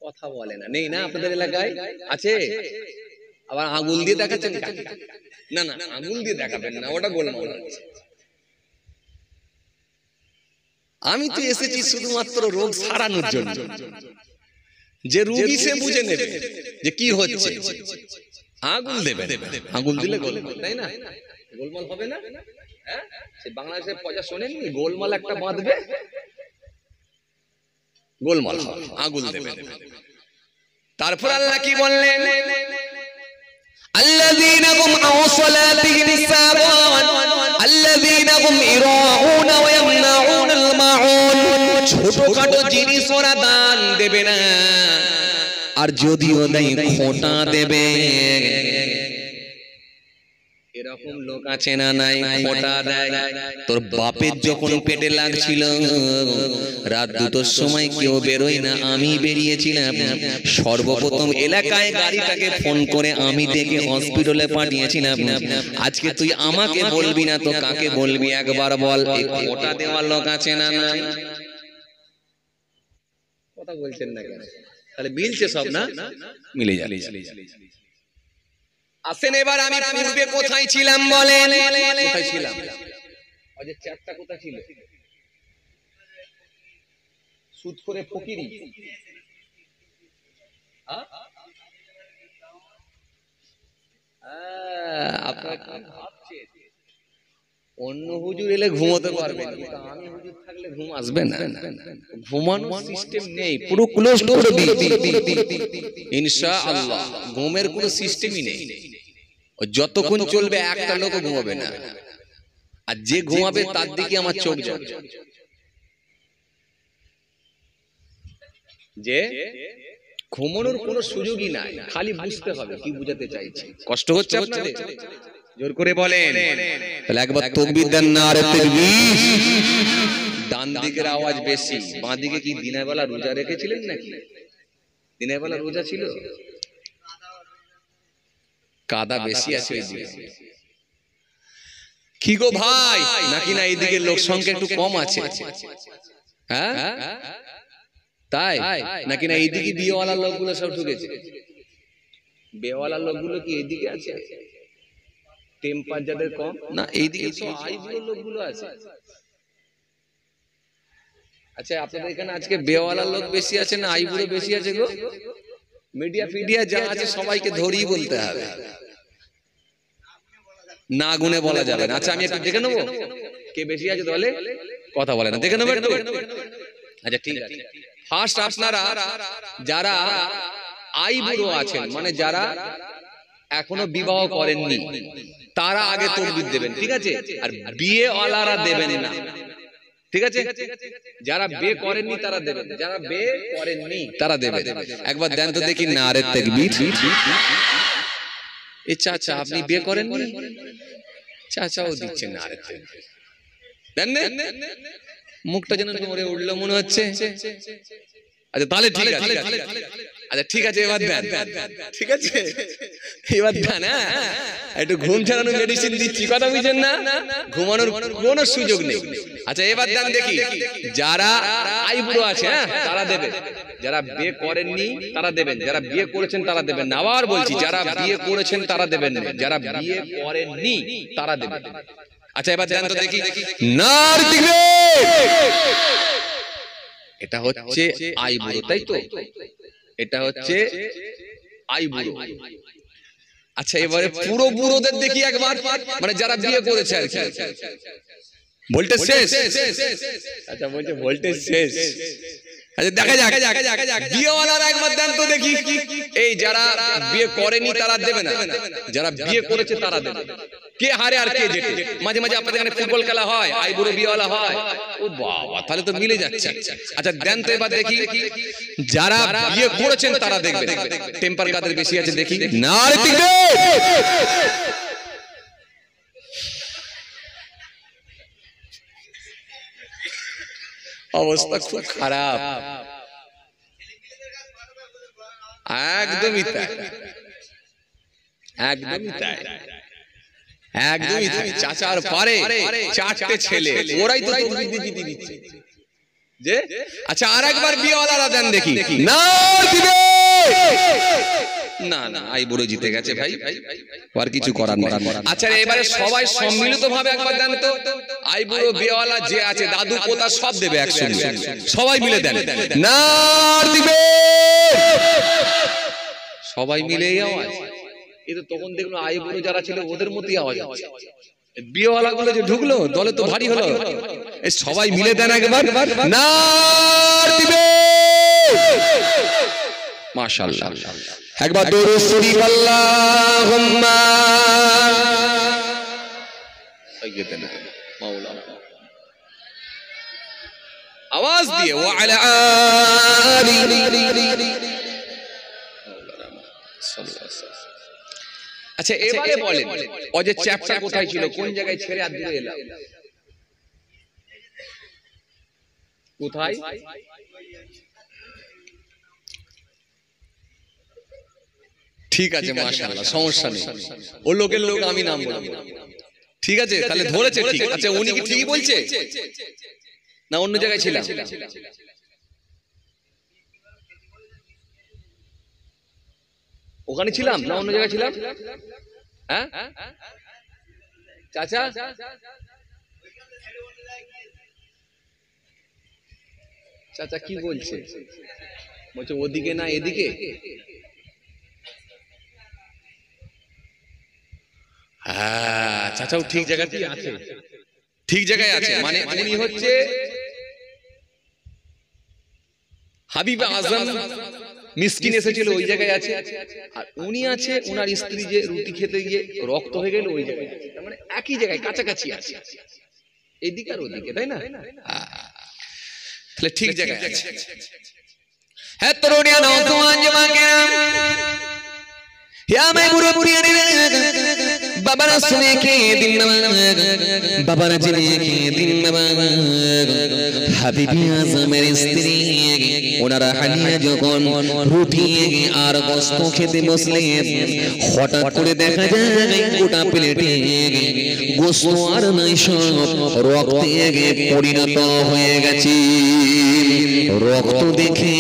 কথা বলে না, নেই না আপনাদের এলাকায়? আছে? আবার আঙুল দিয়ে দেখাচ্ছেন? না না, আঙুল দিয়ে দেখাবেন না, ওটা গোলমাল। আমি তো এসেছি শুধুমাত্র রোগ সারানোর জন্য। যে রোগী সে বুঝে নেবে যে কি হচ্ছে। আঙুল দেবে, আঙুল দিলে গোলমাল, তাই না? গোলমাল হবে না? হ্যাঁ, সে বাংলাদেশের পয়সা শোনেননি, গোলমাল একটা বাঁধবে, গোলমাল হবে, আঙুল দেবে। তারপর আল্লাহ কি বললেন? الذين هم عن صلاتهم ساهون الذين هم يراءون ويمنعون الماعون। ছোটখাটো জিনিস ওরা দান দেবে না, আর যদিও দেয় খোঁটা দেবে। এরকম লোক আছে না নাই? খোঁটা দেয়। তোর বাপের যখন পেটে লাগছিল রাত 2টার সময় কেউ বেরোয় না, আমি বেরিয়েছিলাম। সর্বপ্রথম এলাকায় গাড়িটাকে ফোন করে আমি ডেকে হসপিটালে পাঠিয়েছিলাম। আজকে তুই আমাকে বলবি না তো কাকে বলবি? একবার বল। এই খোঁটা দেওয়ার লোক আছে না নাই? কথা বলছেন না কেন? তাহলে মিলছে সব না? মিলে যাবে। আসেন এবার আমি পূর্বে কোথায় ছিলাম বলেন? কোথায় ছিলাম? আজকে চারটা কোথা ছিল? সুদ করে ফকিরি। আপনারা কি ভাবছেন অন্য হুজুর এলে ঘুমোতে পারবেন, কিন্তু আমি হুজুর থাকলে ঘুম আসবে না। ঘুমানোর সিস্টেম নেই, পুরো ক্লোজ করে দিই ইনশাআল্লাহ। ঘুমের কোনো সিস্টেমই নেই। যতক্ষণ চলবে একটা লোক ঘুমাবে না, আর যে ঘুমাবে তার দিকে আমার চোখ যাবে। যে ঘুমানোর কোনো সুযোগই নাই, খালি বুঝতে হবে কি বুঝাতে চাইছে। কষ্ট হচ্ছে আপনাদের? জোর করে বলেন। তাহলে একবার তাকবীর দেন, নারে তাকবীর। ডান দিকের আওয়াজ বেশি, বাঁ দিকে কি দিনের বেলা রোজা রেখেছিলেন নাকি? দিনের বেলা রোজা ছিল? কাদা বেশি আছে ওই দিকে। কি গো ভাই, নাকি না এইদিকে লোক সংখ্যা একটু কম আছে? হ্যাঁ তাই নাকি না এইদিকে বিয়েওয়ালার লোকগুলো সব ঢুকেছে? বিয়েওয়ালার লোকগুলো কি এইদিকে আছে? টেম্পার যাদের কম না, এইদিকে সব আইবুড়ো লোকগুলো আছে। আচ্ছা, আপনাদের এখানে আজকে বিয়েওয়ালার লোক বেশি আছে না আইবুড়ো বেশি আছে গো? মিডিয়া ফিডিয়া যা আছে সবাইকে ধরেই বলতে হবে, না গুনে বলা যাবে না। আচ্ছা, আমি একটু দেখে নেবো কে বেশি আছে দলে। কথা বলে না, দেখে নেবো একটু। আচ্ছা ঠিক আছে। ফার্স্ট আপনারা যারা আইবুড়ো আছেন, মানে যারা এখনো বিবাহ করেননি, তারা আগে তাকবীর দেবেন, ঠিক আছে? আর বিয়ে ওয়ালারা দেবেন না, ঠিক আছে? যারা বিয়ে করেননি তারা দেবেন, যারা বিয়ে করেননি তারা দেবেন। একবার দেন তো দেখি, নারে তাকবীর। এই চাচা আপনি বিয়ে করেননি? চাচাও দিচ্ছেন নারে তাকবীর। দেন না, মুখটা যেন নড়ে উঠলো মনে হচ্ছে। আচ্ছা তাহলে ঠিক আছে, আচ্ছা ঠিক আছে, এবার দেন, ঠিক আছে এবার দেন। হ্যাঁ, একটু ঘুম ছাড়ানোর মেডিসিন দিচ্ছি, কথা বুঝছেন না? ঘুমানোর কোনো সুযোগ নেই। আচ্ছা এবার দেন দেখি, যারা আইবুড়ো আছে হ্যাঁ তারা দেবেন, যারা বিয়ে করেননি তারা দেবেন, যারা বিয়ে করেছেন তারা দেবেন না। আবার বলছি, যারা বিয়ে করেছেন তারা দেবেন না, যারা বিয়ে করেননি তারা দেবেন। আচ্ছা এবার দেন তো দেখি, নারে তাকবীর। এটা হচ্ছে আইবুড়ো, তাই তো? এটা হচ্ছে আইবুড়ো। আচ্ছা এবারে পুরো বুড়োদের দেখি একবার, মানে যারা বিয়ে করেছে আর কি। ভোল্টেজ শেষ। আচ্ছা বলছে ভোল্টেজ শেষ। আচ্ছা দেখা যাক বিয়েওয়ালার একবার দেন তো দেখি। এই যারা বিয়ে করেনি তারা দেবে না, যারা বিয়ে করেছে তারা দেবে। কে হারে আর কে জেতে? মাঝে মাঝে আপনাদের এখানে ফুটবল খেলা হয়, আইবুড়ো বিয়েওয়ালা হয়। ও বাবা, তাহলে তো মিলে যাচ্ছে। আচ্ছা দেন তো এবার দেখি, যারা বিয়ে করেছেন তারা দেখবে টেম্পার কাদের বেশি আছে দেখি। না অবস্থা খুব খারাপ, একদমই তাই, একদমই তাই, একদমই তাই। চাচার পারে চারটে ছেলে, ওরাই তো দিদি দিচ্ছে যে। আচ্ছা আর একবার বিয়েওয়ালারা দেন দেখি। না দিবে না, না আই বুড়ো জিতে গেছে ভাই, আর কিছু করার নেই। আচ্ছা এবারে সবাই সম্মিলিত ভাবে একবার দেন তো, আই বুড়ো বিয়েওয়ালা যে আছে, দাদু পোতা সব দেবে একসঙ্গে, সবাই মিলে দেন। না দিবে, সবাই মিলে আওয়াজ। এই তো তখন দেখলো আই বুড়ো যারা ছিল ওদের মতোই আওয়াজ হচ্ছে। বিয়েওয়ালা গুলো যে ঢুকলো দলে তো ভারী হলো। এই সবাই মিলে দেন একবার। না দিবে, মাশাআল্লাহ। একবার দরুদ শরীফ আল্লাহুম্মা সাইয়্যিদানা মাওলানা, আওয়াজ দিয়ে ওয়া আলা আলি মাওলানা। আচ্ছা এবারে বলেন, ও যে চ্যাপ্টার কোথায় ছিল, কোন জায়গায় ছেড়ে আর দূরে এলাম? কোথায়? ঠিক আছে মাশাআল্লাহ, সমস্যা নেই। ও লোকের লোক, আমি নাম বলবো। ঠিক আছে তাহলে ধরেছে ঠিক। আচ্ছা উনি কি ঠিকই বলছে না অন্য জায়গায় ছিলাম? ওখানে ছিলাম না অন্য জায়গায় ছিলাম? হ্যাঁ চাচা, চাচা কি বলছে? বলছে ওদিকে না এদিকে। হ্যাঁ চাচাও ঠিক জায়গাতেই আছে, ঠিক জায়গায় আছে। মানে উনি হচ্ছে হাবিব আজম মিসকিন এসেছিল ওই জায়গায় আছে, আর উনি আছে ওনার স্ত্রী যে রুটি খেতে গিয়ে রক্ত হয়ে গেল ওই জায়গায় আছে। মানে একই জায়গায় কাছাকাছি আছে, এদিকে আর ওদিকে, তাই না? তাহলে ঠিক জায়গায় আছে। হ্যাঁ তরুণিয়া নওজওয়ান জওয়ান या मैं बुरा बुरी बाबा ना सुने के दिन बाबा ना जिने के दिन হাবিবি আজমের স্ত্রী ওনারা হালিয়া যখন রুটি আর গোশত খেতে বসলেন, হঠাৎ করে দেখা যায় গোটা প্লেটে গোশত আর নাই, সব রক্তে পরিণত হয়ে গেছে। রক্ত দেখে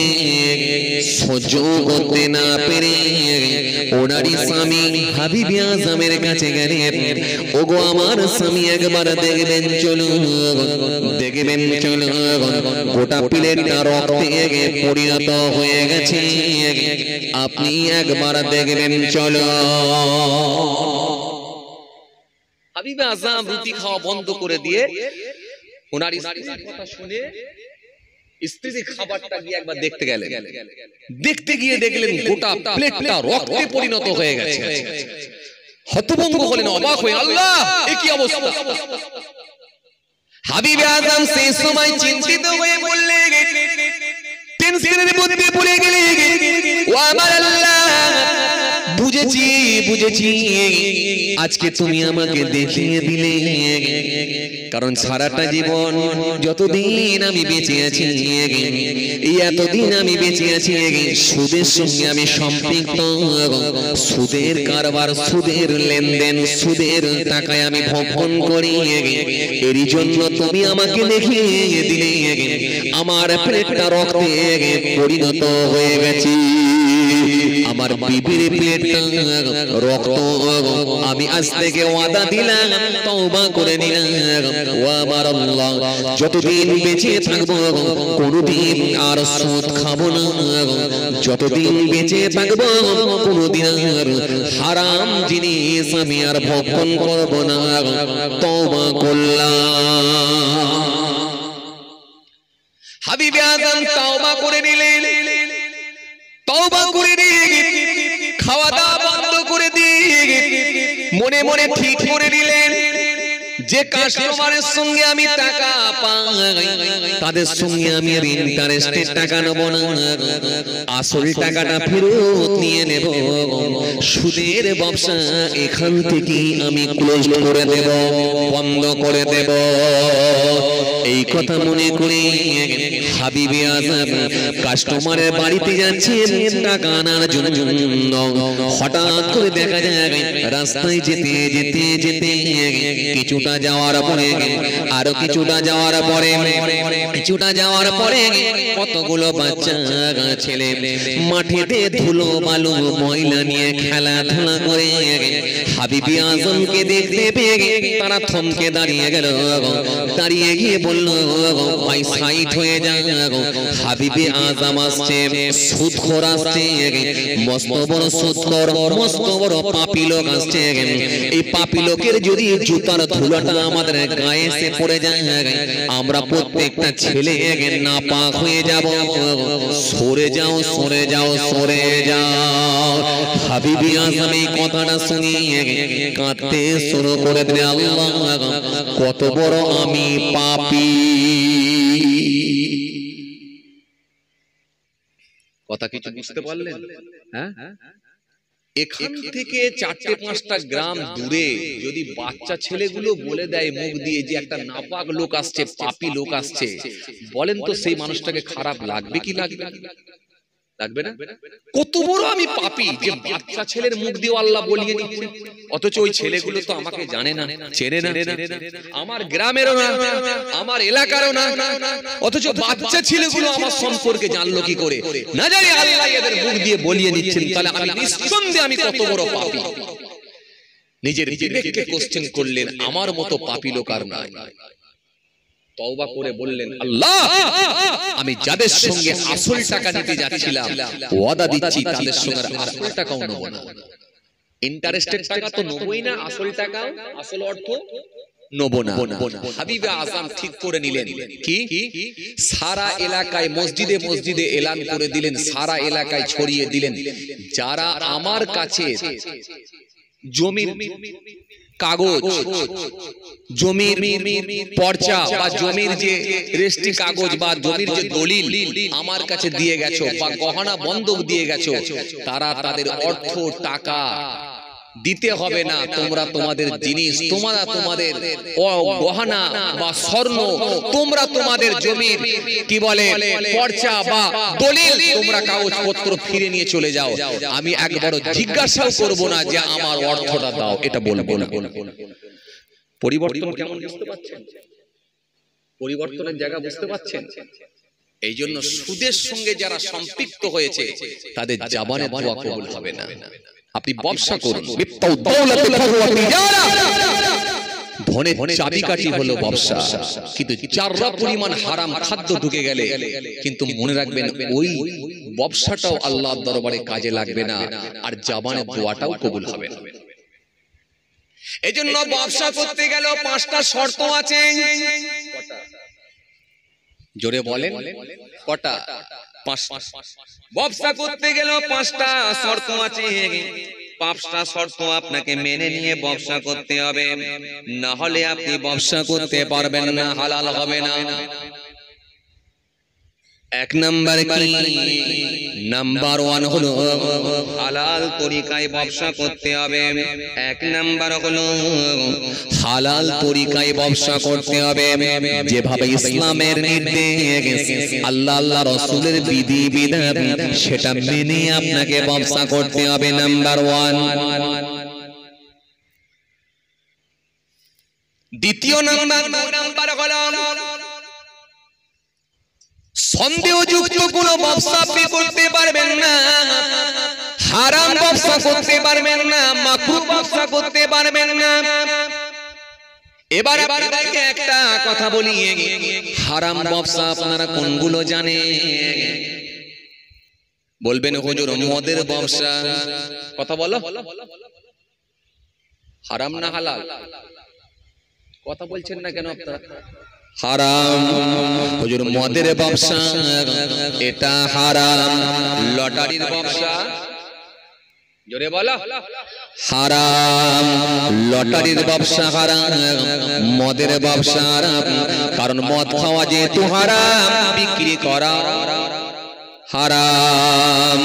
সহ্য করতে না পেরে ওনারই স্বামী হাবিবি আজমের কাছে গেলেন। ওগো আমার স্বামী একবার দেখবেন চলো, দেখবেন চলো, গোটা প্লেটটা রক্তে পরিণত হয়ে গেছে, আপনি একবার দেখবেন চলো। হাবিবি আজম রুটি খাওয়া বন্ধ করে দিয়ে ওনার স্ত্রীর কথা শুনে স্ত্রী খাবারটা গিয়ে একবার দেখতে গেলেন। দেখতে গিয়ে দেখলেন গোটা প্লেটটা রক্তে পরিণত হয়ে গেছে। হতভম্ব হলেন, অবাক হয়ে, আল্লাহ এ কি অবস্থা? হাবিবি আজম সেই সময় চিন্তিত হয়ে বললেন, টেনশনের মধ্যে পড়ে গেলেন, ও আমার আল্লাহ বুঝেছি বুঝেছি, আজকে তুমি আমাকে দেখিয়ে দিলে। কারণ সারাটা জীবন যতদিন আমি বেঁচে আছি, এই এতদিন আমি বেঁচে আছি সুদের সঙ্গে আমি সম্পৃক্ত, সুদের কারবার, সুদের লেনদেন, সুদের টাকায় আমি ভক্ষণ করি। এরই জন্য তুমি আমাকে দেখিয়ে দিলে আমার প্লেটটা রক্তে পরিণত হয়ে গেছে। আমার বিবির প্লেটটা রক্ত, আমি আজ থেকে ওয়াদা দিলাম, তওবা করে নিলাম, ও আমার আল্লাহ যতদিন বেঁচে থাকবো কোনদিন আর সুদ খাবো না, যতদিন বেঁচে থাকবো কোনদিন আর হারাম জিনিস আমি আর ভক্ষণ করবো না, তওবা করলাম। মনে মনে ঠিক করে নিলেন যে কাস্টমারের সঙ্গে আমি টাকা পাই তাদের সঙ্গে আমি ইন্টারেস্টের টাকা নেব না, আসল টাকাটা ফেরত নিয়ে নেব। সুদের ব্যবসা এখান থেকে আমি ক্লোজ করে দেব, বন্ধ করে দেব। এই কথা মনে করে হাবিবে আজম কাস্টমারের বাড়িতে যাচ্ছে টাকা আনার জন্য। হঠাৎ করে দেখা যায় রাস্তায় যেতে যেতে যেতে কিছুটা যাওয়ার পরে আরো কিছুটা যাওয়ার পরে কতগুলো বাচ্চা ছেলে মাঠেতে ধুলো বালু ময়লা নিয়ে খেলাধুলা করে হাবিবে আজমকে দেখতে পেয়ে তারা থমকে দাঁড়িয়ে গেল। দাঁড়িয়ে গিয়ে বলল, ভাই সাইড হয়ে যা, হাবিবে আজম আসছে, সুদখোর আসছে, মস্ত বড় সুদখোর, মস্ত বড় পাপী লোক আসছে। এই পাপী লোকের যদি জুতার ধুলোটা আমাদের গায়ে এসে পড়ে যায় আমরা প্রত্যেকটা ছেলে নাপাক হয়ে যাব। সরে যাও, সরে যাও, সরে যাও। হাবিবে আজম এই কথাটা শুনিয়ে কাঁদতে শুরু করে দিলেন, আল্লাহ কত বড় আমি পাপী। কথা কিছু বুঝতে পারলেন? হ্যাঁ, এখান থেকে 4-5টা গ্রাম দূরে যদি বাচ্চা ছেলেগুলো বলে দেয় মুখ দিয়ে যে একটা নাপাক লোক আসছে, পাপী লোক আসছে, বলেন তো সেই মানুষটাকে খারাপ লাগবে কি লাগবে? লাগবে না? কত বড় আমি পাপী যে বাচ্চা ছেলের মুখ দিয়ে আল্লাহ বলিয়ে দিচ্ছে। অথচ ওই ছেলেগুলো তো আমাকে জানে না, চেনে না, আমার গ্রামেরও না, আমার এলাকারও না। অথচ বাচ্চা ছেলেগুলো আমার সম্পর্কে জানলো কি করে? না জানি আল্লাহ এদের মুখ দিয়ে বলিয়ে দিচ্ছেন। তাহলে আমি নিঃসন্দেহে আমি কত বড় পাপী। নিজের বিবেককে কোশ্চেন করলেন, আমার মতো পাপী লোক আর নাই। তওবা করে বললেন, আল্লাহ আমি যাদের সঙ্গে আসল টাকা নিতে যাচ্ছিলাম ওয়াদা দিচ্ছি তাদের সঙ্গে আসল টাকাও নেব না। ইন্টারেস্টেড টাকা তো নেবই না, আসল টাকা আসল অর্থ নেব না। হাবিবে আজম ঠিক করে নিলেন কি সারা এলাকায় মসজিদে মসজিদে এলান করে দিলেন, সারা এলাকায় ছড়িয়ে দিলেন, যারা আমার কাছে জমির কাগজ, জমির পর্চা বা জমির যে রেজিস্ট্রি কাগজ বা জমির যে দলিল আমার কাছে দিয়ে গেছো বা গহনা বন্ধক দিয়ে গেছো, তারা তাদের অর্থ টাকা দিতে হবে না। তোমরা তোমাদের জিনিস, তোমরা তোমাদের গহনা বা স্বর্ণ, তোমরা তোমাদের জমির কি বলে পর্চা বা দলিল, তোমরা কাগজপত্র ফিরে নিয়ে চলে যাও। আমি একবারও জিজ্ঞাসাও করব না যে আমার অর্থটা দাও, এটা বলবো না। পরিবর্তন কেমন বুঝতে পারছেন? পরিবর্তনের জায়গা বুঝতে পারছেন? এই জন্য সুদের সঙ্গে যারা সম্পৃক্ত হয়েছে তাদের জবানে দোয়া কবুল হবে না। আপনি ব্যবসা করুন, ধনের চাবিকাঠি হলো ব্যবসা, কিন্তু চাররা পরিমাণ হারাম খাদ্য ঢুকে গেলে কিন্তু মনে রাখবেন ওই ব্যবসাটাও আল্লাহর দরবারে কাজে লাগবে না, আর জবানের দোয়াটাও কবুল হবে না। এজন্য ব্যবসা করতে গেল 5টা শর্ত আছে। জোরে বলেন কটা? 5টা। ব্যবসা করতে গেল 5টা শর্ত আছে। 5টা শর্ত আপনাকে মেনে নিয়ে ব্যবসা করতে হবে, না হলে আপনি ব্যবসা করতে পারবেন না, হালাল হবে না। 1 নাম্বার কি? নাম্বার 1 হলো হালাল তরিকায় ব্যবসা করতে হবে। 1 নাম্বার হলো হালাল তরিকায় ব্যবসা করতে হবে, যেভাবে ইসলামের নির্দেশ, আল্লাহ রাসূলের বিধি বিধান সেটা মেনে আপনাকে ব্যবসা করতে হবে। নাম্বার 1। দ্বিতীয় নাম্বার হলো সন্দেহযুক্ত কোন ব্যবসা আপনি করতে পারবেন না, হারাম ব্যবসা করতে পারবেন না, মাকরুহ ব্যবসা করতে পারবেন না। এবার আপনাদেরকে একটা কথা বলি, হারাম ব্যবসা আপনারা কোনগুলো জানেন? বলবেন হুজুর মদের ব্যবসা। কথা বলো, হারাম না হালাল? কথা বলছেন না কেন আপনারা? হারাম। হুজুর মদের ব্যবসা এটা হারাম। লটারির ব্যবসা, জোরে বলো। হারাম, লটারির ব্যবসা হারাম, মদের ব্যবসা হারাম, কারণ মদ খাওয়া যেহেতু হারাম, বিক্রি করা হারাম,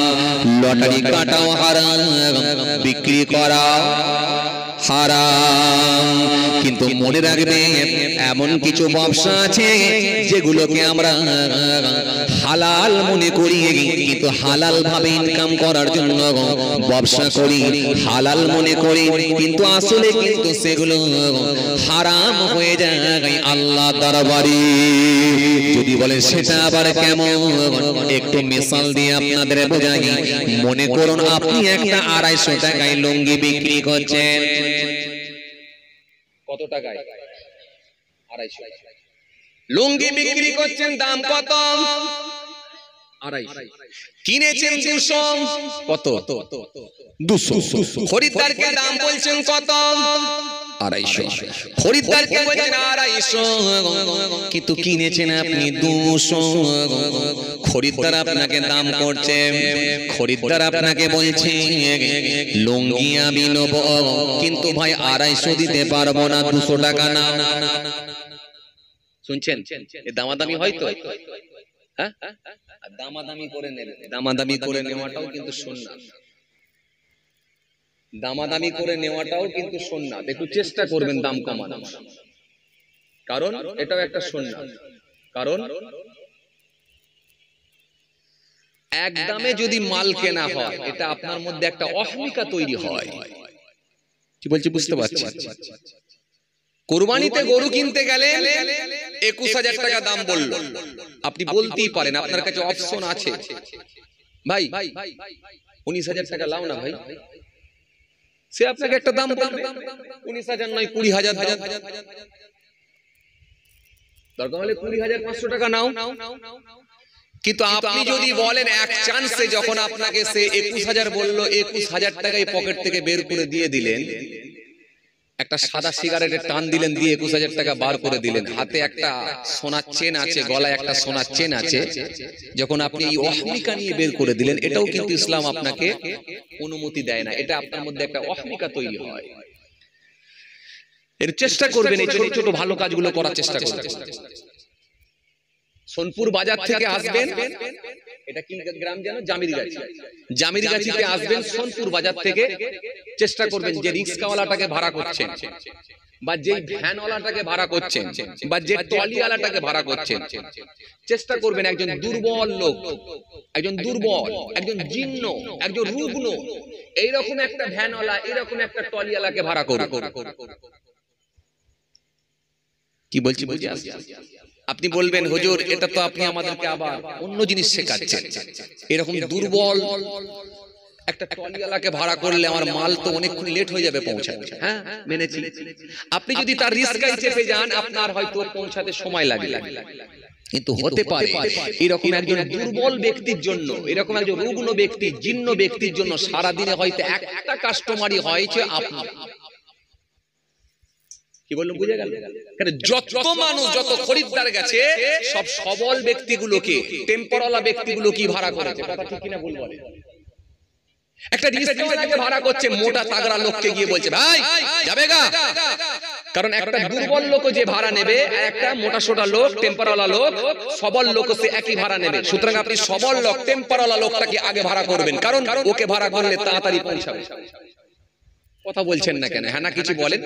লটারি কাটাও হারাম, বিক্রি করা হারাম। কিন্তু মনে রাখবে এমন কিছু ব্যবসা আছে যেগুলোকে আমরা হালাল মনে করি, কিন্তু হালাল ভাবে ইনকাম করার জন্য ব্যবসা করি, হালাল মনে করি, কিন্তু আসলে কিন্তু সেগুলো হারাম হয়ে যায় আল্লাহ দরবারে। যদি বলেন সেটা আবার কেমন, একটু মিসাল দিয়ে আপনাদের বোঝাই। মনে করুন আপনি একটা 250 টাকায় লুঙ্গি বিক্রি করছেন। কত টাকায়? 250 লুঙ্গি বিক্রি করছেন। দাম কত? 250। কিনেছেন 200। কত? 200। খরিদ্দারকে দাম বলছেন কত? 250। খরিদ্দারকে বলছেন 250, কিন্তু কিনেছেন আপনি 200। খরিদ্দার আপনাকে দাম করছে, খরিদ্দার আপনাকে বলছে লুঙ্গি আমি নেব, কিন্তু ভাই 250 দিতে পারবো না, 200 টাকা না। শুনছেন? এ দামাদামি হয় তো? হ্যাঁ, দামাদামি করে নেবেন। দামাদামি করে নেওয়াটাও কিন্তু সুন্নাত। দামাদামি করে নেওয়াটাও কিন্তু সুন্নাত। একটু চেষ্টা করবেন দাম কমানোর, কারণ এটাও একটা সুন্নাত। কারণ এক দামে যদি মাল কেনা হয়, এটা আপনার মধ্যে একটা অহমিকা তৈরি হয়। কি বলছি বুঝতে পারছেন? কুরবানিতে গরু কিনতে গেলে 21,000 টাকা দাম বলল, আপনি বলতেই পারেন, আপনার কাছে অপশন আছে, ভাই 19,000 টাকা লাও না ভাই। সে আপনাকে একটা দাম বলবে, 19,000 নয় 20,000 দাও, দরকার হলে 20,500 টাকা নাও। কিন্তু আপনি যদি বলেন এক চান্সে, যখন আপনাকে সে 21,000 বলল, 21,000 টাকাই পকেট থেকে বের করে দিয়ে দিলেন, একটা সাদা সিগারেটের টান দিলেন, দিয়ে 21,000 টাকা বার করে দিলেন, হাতে একটা সোনার চেন আছে, গলায় একটা সোনার চেন আছে, যখন আপনি এই অহমিকা নিয়ে বের করে দিলেন, এটাও কিন্তু ইসলাম আপনাকে অনুমতি দেয় না। এটা আপনার মধ্যে একটা অহমিকা তৈরি হয়। এর চেষ্টা করবেন, এই ছোট ছোট ভালো কাজগুলো করার চেষ্টা করবেন। সোনপুর বাজার থেকে আসবেন, এটা কি গ্রাম জানো? জামিরগাছি। জামিরগাছিতে আসবেন সোনপুর বাজার থেকে, চেষ্টা করবেন যে রিক্সাওয়ালাটাকে ভাড়া করছেন, বা যে ভ্যানওয়ালাটাকে ভাড়া করছেন, বা যে ট্রলিওয়ালাটাকে ভাড়া করছেন, চেষ্টা করবেন একজন দুর্বল লোক, একজন দুর্বল, একজন জীর্ণ, একজন রুগ্ন, এইরকম একটা ভ্যানওয়ালা, এইরকম একটা ট্রলিওয়ালাকে ভাড়া করুন। কি বলছি বুঝে আসছে? আপনি বলবেন হুজুর, এটা তো আপনি আমাদেরকে আবার অন্য জিনিস শেখাচ্ছেন। এরকম দুর্বল একটা ট্রলিওয়ালাকে ভাড়া করলে আমার মাল তো অনেকক্ষণ লেট হয়ে যাবে পৌঁছাতে। হ্যাঁ, মেনেছি। আপনি যদি তার রিস্কায় চেপে যান, আপনার হয়তো পৌঁছাতে সময় লাগে, কিন্তু হতে পারে এরকম একজন দুর্বল ব্যক্তির জন্য, এরকম একজন রুগ্ন ব্যক্তি, জীর্ণ ব্যক্তির জন্য সারাদিনে হয়তো একটা কাস্টমারই হয়েছে আপনার। কি বললাম বুঝে গেল? যত মানুষ, যত খরিদ্দার গেছে, সব সবল ব্যক্তিগুলোকে, টেম্পারওয়ালা ব্যক্তিগুলোকে ভাড়া করেছে। কথা ঠিক কিনা ভুল বলে? একটা রিস্কাওয়ালাকে ভাড়া করছে, মোটা তাগড়া লোককে গিয়ে বলছে ভাই যাবে গা, কারণ একটা দুর্বল লোক যে ভাড়া নেবে, একটা মোটা সোটা লোক, টেম্পারওয়ালা লোক, সবল লোক সে একই ভাড়া নেবে। সুতরাং আপনি সবল লোক, টেম্পারওয়ালা লোকটাকে আগে ভাড়া করবেন, কারণ ওকে ভাড়া করলে তাড়াতাড়ি পৌঁছাবে। কথা বলছেন না কেন? হ্যাঁ না কিছু বলেন?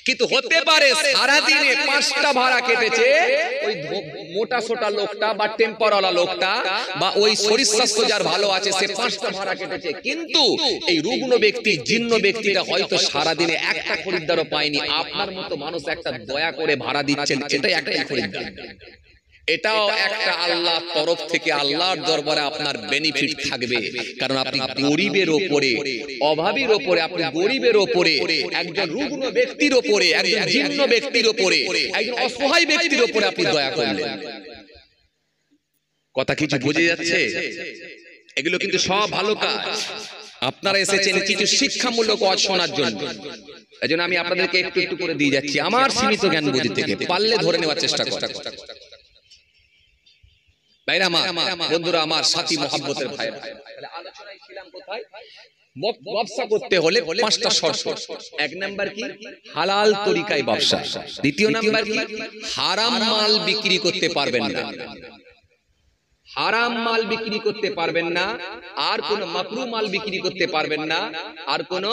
কিন্তু হতে পারে সারাদিনে 5টা ভাড়া কেটেছে ওই মোটা সোটা লোকটা, বা টেম্পারওয়ালা লোকটা, বা ওই শরীর স্বাস্থ্য যার ভালো আছে, সে 5টা ভাড়া কেটেছে, কিন্তু এই রুগ্ন ব্যক্তি, জীর্ণ ব্যক্তিটা হয়তো সারাদিনে একটা খরিদ্দারও পায়নি। আপনার মতো মানুষ একটা দয়া করে ভাড়া দিচ্ছেন, এটাই একটাই খরিদ্দার। এটাও একটা আল্লাহর তরফ থেকে, আল্লাহর দরবারে আপনার বেনিফিট থাকবে, কারণ আপনি গরিবের ওপরে, অভাবীর ওপরে, আপনি গরিবের ওপরে, একজন রুগ্ন ব্যক্তির ওপরে, একজন জীর্ণ ব্যক্তির ওপরে, একজন অসহায় ব্যক্তির ওপরে আপনি দয়া করলেন। কথা কিছু বুঝে যাচ্ছে? এগুলো কিন্তু সব ভালো কাজ। আপনারা এসেছেন কিছু শিক্ষামূলক ওয়াজ শোনার জন্য, এজন্য আমি আপনাদেরকে একটু একটু করে দিয়ে যাচ্ছি আমার সীমিত জ্ঞান বুদ্ধি থেকে, পারলে ধরে নেওয়ার চেষ্টা করুন। ভাইরা আমার, বন্ধুরা আমার, সাথী মহব্বতের ভাইরা, তাহলে আলোচনায় ছিলাম কোথায়? ব্যবসা করতে হলে পাঁচটা শর্ত। এক নাম্বার কি? হালাল তরিকায় ব্যবসা। দ্বিতীয় নাম্বার কি? হারাম মাল বিক্রি করতে পারবেন না, হারাম মাল বিক্রি করতে পারবেন না, আর কোন মাকরু মাল বিক্রি করতে পারবেন না, আর কোন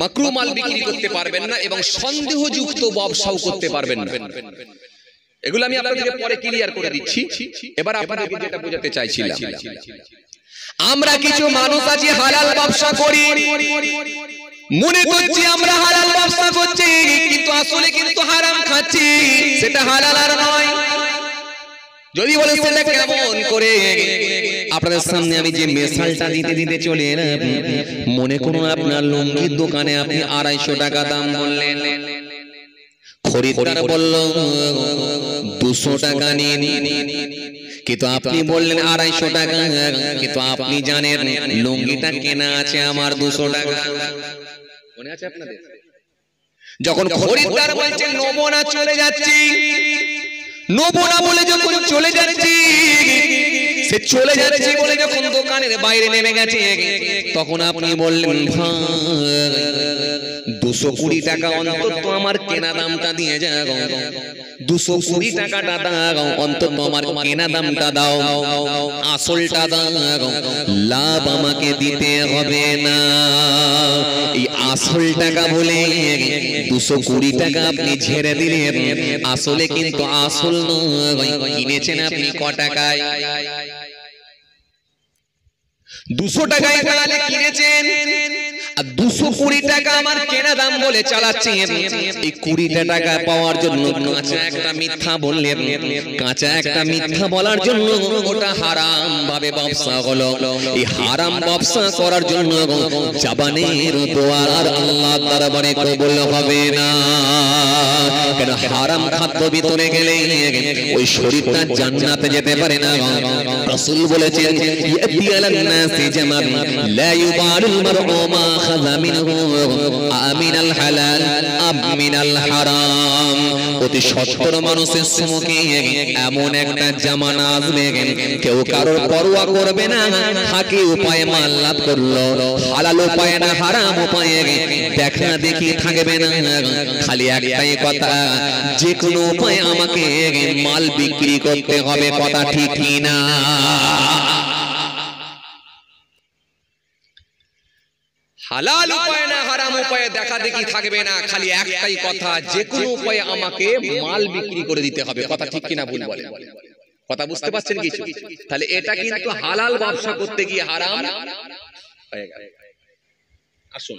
মাকরু মাল বিক্রি করতে পারবেন না, এবং সন্দেহযুক্ত ব্যবসাও করতে পারবেন না। এগুলো আমি আপনাদেরকে পরে ক্লিয়ার করে দিচ্ছি। এবার আপনাদেরকে যেটা বোঝাতে চাইছিলাম, আমরা কিছু মানুষ আছি হালাল ব্যবসা করি, মনে করছি আমরা হালাল ব্যবসা করছি, কিন্তু আসলে কিন্তু হারাম খাচ্ছি, সেটা হালাল আর নয়। যদি বলে সেটা কেমন করে, আপনাদের সামনে আমি যে মেশালটা দিতে দিতে চলে এলাম, মনে করুন আপনার লুঙ্গির দোকানে আপনি 250 টাকা দাম বললেন, খরিদ্দার বলল 200 টাকা নিন, কিন্তু আপনি বললেন 250 টাকা, কিন্তু আপনি জানেন লুঙ্গিটা কেনা আছে আমার 200 টাকা। মনে আছে আপনাদের? যখন খরিদ্দার বলছেন নেবো না চলে যাচ্ছি, নেবো না বলে যখন চলে যাচ্ছি, সে চলে যাচ্ছি বলে যখন দোকানের বাইরে নেমে গেছে, তখন আপনি বললেন 220 টাকা অন্তত আমার কেনা দামটা দিয়ে যাও, 220 টাকাটা দাও, অন্তত আমার কেনা দামটা দাও, আসলটা দাও, লাভ আমাকে দিতে হবে না। এই আসল টাকা বলে 220 টাকা আপনি ঝেড়ে দিলেন, আসলে কিন্তু আসল নয়। কিনেছেন আপনি ক টাকায়? 200 টাকায় তাহলে কিনেছেন, আর 220 টাকা আমার কেনা দাম বলে চালাচ্ছেন। এই 20 টাকা পাওয়ার জন্য কাঁচা একটা মিথ্যা বললেন, কাঁচা একটা মিথ্যা বলার জন্য ওটা হারাম ভাবে ব্যবসা হলো। এই হারাম ব্যবসা করার জন্য জবানের দোয়া আর আল্লাহর দরবারে কবুল হবে না। কেন? হারাম খাদ্য ভিতরে গেলে ওই শরীরটা জান্নাতে যেতে পারে না। রাসূল বলেছেন, ইয়াতি আলান নাসি জামান লা ইউবালুল মারউ মা খাযা মিনহু আমিনাল হালাল আমিনাল হারাম। অতি সত্তর মানুষের সম্মুখে এমন একটা জামানা আসবে, কেউ কারোর পরোয়া করবে না ফাঁকি উপায়ে মাল লাভ করলো, হালাল উপায়ে না হারাম উপায়ে দেখা দেখি থাকবে না। খালি একটাই কথা, যে কোনো উপায়ে আমাকে মাল বিক্রি করতে হবে। কথা ঠিক না? হালাল উপায় না হারাম উপায়ে দেখা দেখি থাকবে না, খালি একটাই কথা, যে কোনো উপায়ে আমাকে মাল বিক্রি করে দিতে হবে। কথা ঠিক কিনা ভুল বলেন? কথা বুঝতে পারছেন কিছু? তাহলে এটা কিন্তু হালাল ব্যবসা করতে গিয়ে হারাম হয়ে গেল। আসুন,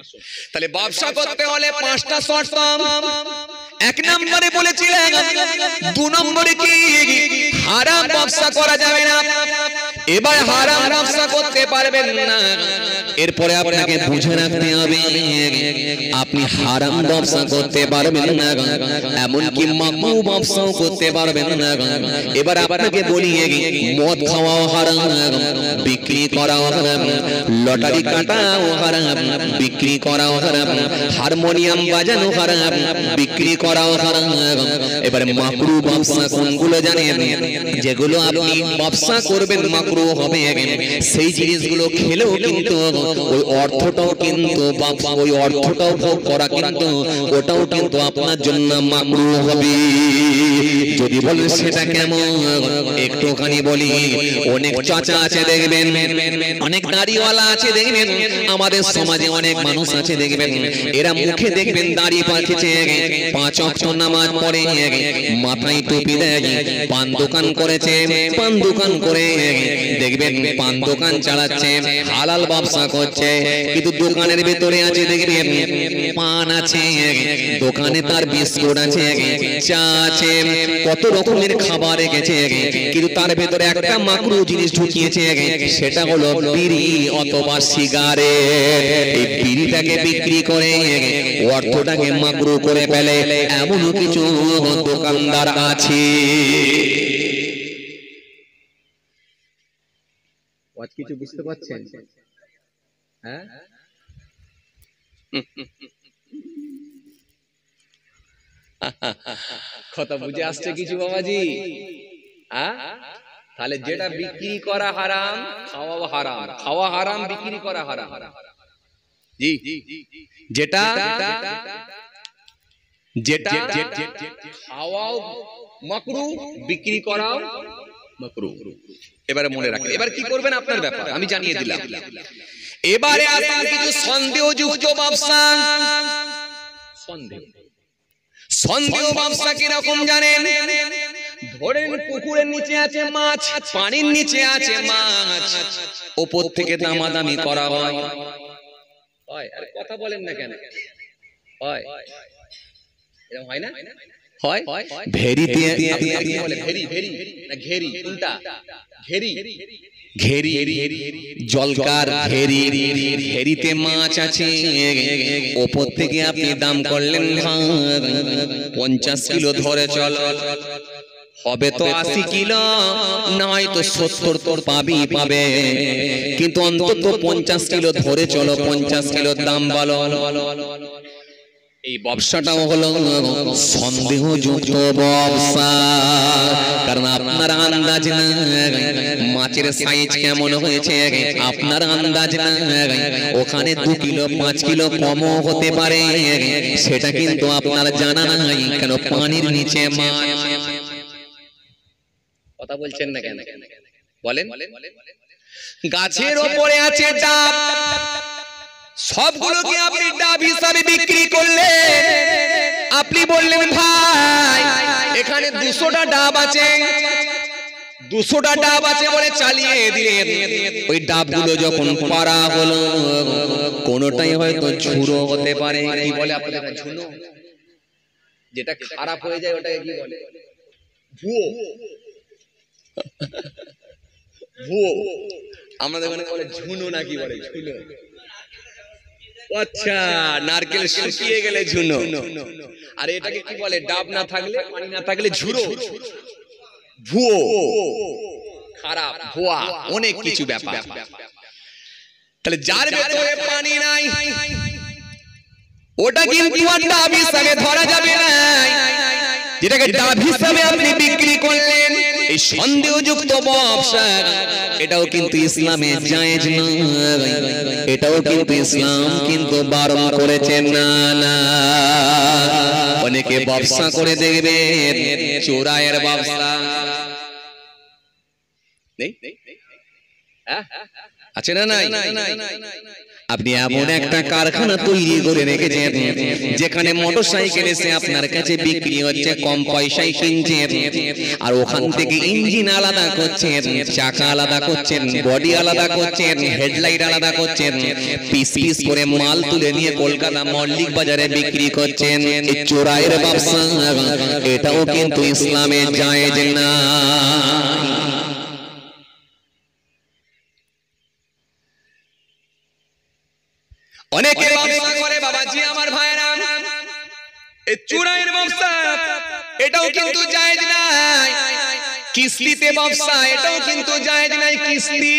তাহলে ব্যবসা করতে হলে 5টা শর্ত। 1 নম্বরে বলেছিলেন, 2 নম্বরে কি? হারাম ব্যবসা করা যাবে না। এবার হারাম ব্যবসা করতে পারবেন না, এরপরে আপনাকে বুঝে রাখতে হবে আপনি হারাম ব্যবসা করতে পারবেন না, এমনকি মাকরু ব্যবসাও করতে পারবেন না। এবার আপনাকে বলি, মদ খাওয়াও হারাম, বিক্রি করাও হারাম, লটারি কাটাও হারাম, বিক্রি করাও হারাম, হারমোনিয়াম বাজানো হারাম, বিক্রি করাও হারাম। এবারে মাকরু ব্যবসা কোনগুলো জানেন? যেগুলো আপনি ব্যবসা করবেন মাকরু হবে, সেই জিনিসগুলো খেলেও কিন্তু ওই অর্থটাও কিন্তু ওই অর্থটাও ভোগ করা কিন্তু ওটাও কিন্তু আপনার জন্য মাকরু হবে। যদি বলেন সেটা কেমন, একটুখানি বলি। অনেক চাচা আছে দেখবেন, অনেক দাড়িওয়ালা আছে দেখবেন, আমাদের সমাজে অনেক মানুষ আছে দেখবেন, এরা মুখে দেখবেন দাড়ি পাঠিয়েছে, 5 ওয়াক্ত নামাজ পড়ে, মাথায় টুপি দেয়, পান দোকান করেছে, পান দোকান করে দেখবেন পান দোকান চালাচ্ছে, হালাল ব্যবসা করছে, কিন্তু দোকানের ভেতরে আছে দেখবেন পান আছে, দোকানে তার বিস্কুট আছে, চা আছে, কত রকমের খাবার রেখেছে, কিন্তু তার ভেতরে একটা মাকরু জিনিস ঢুকিয়েছে, সেটা হলো বিড়ি অথবা সিগারেট। এই বিড়িটাকে বিক্রি করে অর্থটাকে মাকরু করে ফেলে, এমনও কিছু দোকানদার আছে। কিছু বুঝতে পারছেন? হ্যাঁ, কথা বুঝে আসছে কিছু বাবাজি? তাহলে যেটা বিক্রি করা হারাম, খাওয়া হারাম, খাওয়া হারাম, বিক্রি করা হারাম। জি, যেটা যেটা খাওয়াও মাকরুহ, বিক্রি করাও মাকরুহ। এবারে মনে রাখেন, এবার কি করবেন আপনার ব্যাপার, আমি জানিয়ে দিলাম। এবারে আসেন কিছু সন্দেহযুক্ত ব্যবসা। সন্দেহ ব্যবসা কিরকম জানেন? ধরেন পুকুরের নিচে আছে মাছ, পানির নিচে আছে মাছ, উপর থেকে দামাদামি করা হয়। আরে কথা বলেন না কেন? হয় এরকম হয় না? হয়। ভেরিতে আপনি বলে ভেরি ভেরি না ঘেরি, কোনটা? ঘেরি ঘেরি জলকার ঘেরি, ঘেরিতে মাছ আছে, উপর থেকে আপনি দাম করলেন 50 কিলো ধরে চলো, হবে তো 80 কিলো, নয় তো 70 তো পাবে, কিন্তু অন্তত 50 কিলো ধরে চলো, 50 কিলো দাম বলো। এই ব্যবসাটাও হলো সন্দেহযুক্ত ব্যবসা, কারণ আপনার আন্দাজ না মাছের সাইজ কেমন হয়েছে, আপনার আন্দাজ না ওখানে 2 কিলো 5 কিলো কমও হতে পারে, সেটা কিন্তু আপনার জানা নাই, কেন পানির নিচে মাছ। কথা বলছেন না কেন? বলেন। গাছের ওপরে আছে ডাব, সবগুলোকে আপনি ডাব হিসাবে বিক্রি করলেন। আপনি বললেন ভাই এখানে 200টা ডাব আছে, 200টা ডাব আছে বলে চালিয়ে দিলেন। ওই ডাবগুলো যখন পাড়া হলো, কোনোটাই হয়তো ঝুড়ো হতে পারে। কি বলে আপনাদের ঝুনো? যেটা খারাপ হয়ে যায় ওটাকে কি বলে? ভুয়ো। ভুয়ো আমাদের ওখানে বলে ঝুনো, নাকি বলে ঝুনো? আচ্ছা, নারকেল শুকিয়ে গেলে ঝুনো। আর এটাকে কি বলে? ডাব না থাকলে, পানি না থাকলে ঝুড়ো। ভুয়ো, খারাপ, ভুয়া, অনেক কিছু ব্যাপার। তাহলে যার ভেতরে পানি নাই ওটা কিন্তু আর ডাব হিসাবে ধরা যাবে না। যেটাকে ডাব হিসাবে আপনি বিক্রি করলেন, এই সন্দেহযুক্ত ব্যবসা, এটাও কিন্তু ইসলামে জায়েজ নয়, এটাও কিন্তু ইসলাম কিন্তু বারণ করেছেন। না, অনেকে ব্যবসা করে দেখবেন চোরাইয়ের ব্যবসা নেই, আছে না? নাই। আপনি এমন একটা কারখানা তৈরি করে রেখেছেন যেখানে মোটরসাইকেল এসে আপনার কাছে বিক্রি হচ্ছে, কম পয়সায় কিনছেন, আর ওখান থেকে ইঞ্জিন আলাদা করছেন, চাকা আলাদা করছেন, বডি আলাদা করছেন, হেডলাইট আলাদা করছেন, পিস পিস করে মাল তুলে নিয়ে কলকাতা মল্লিক বাজারে বিক্রি করছেন। এই চোরাইয়ের ব্যবসা, এটাও কিন্তু ইসলামে জায়েজ না। অনেকে ব্যবসা করে বাবাজি আমার ভাইরা, এই চোরাইয়ের ব্যবসা, এটাও কিন্তু জায়েজ নাই। কিস্তিতে ব্যবসা, এটাও কিন্তু জায়েজ নাই। কিস্তি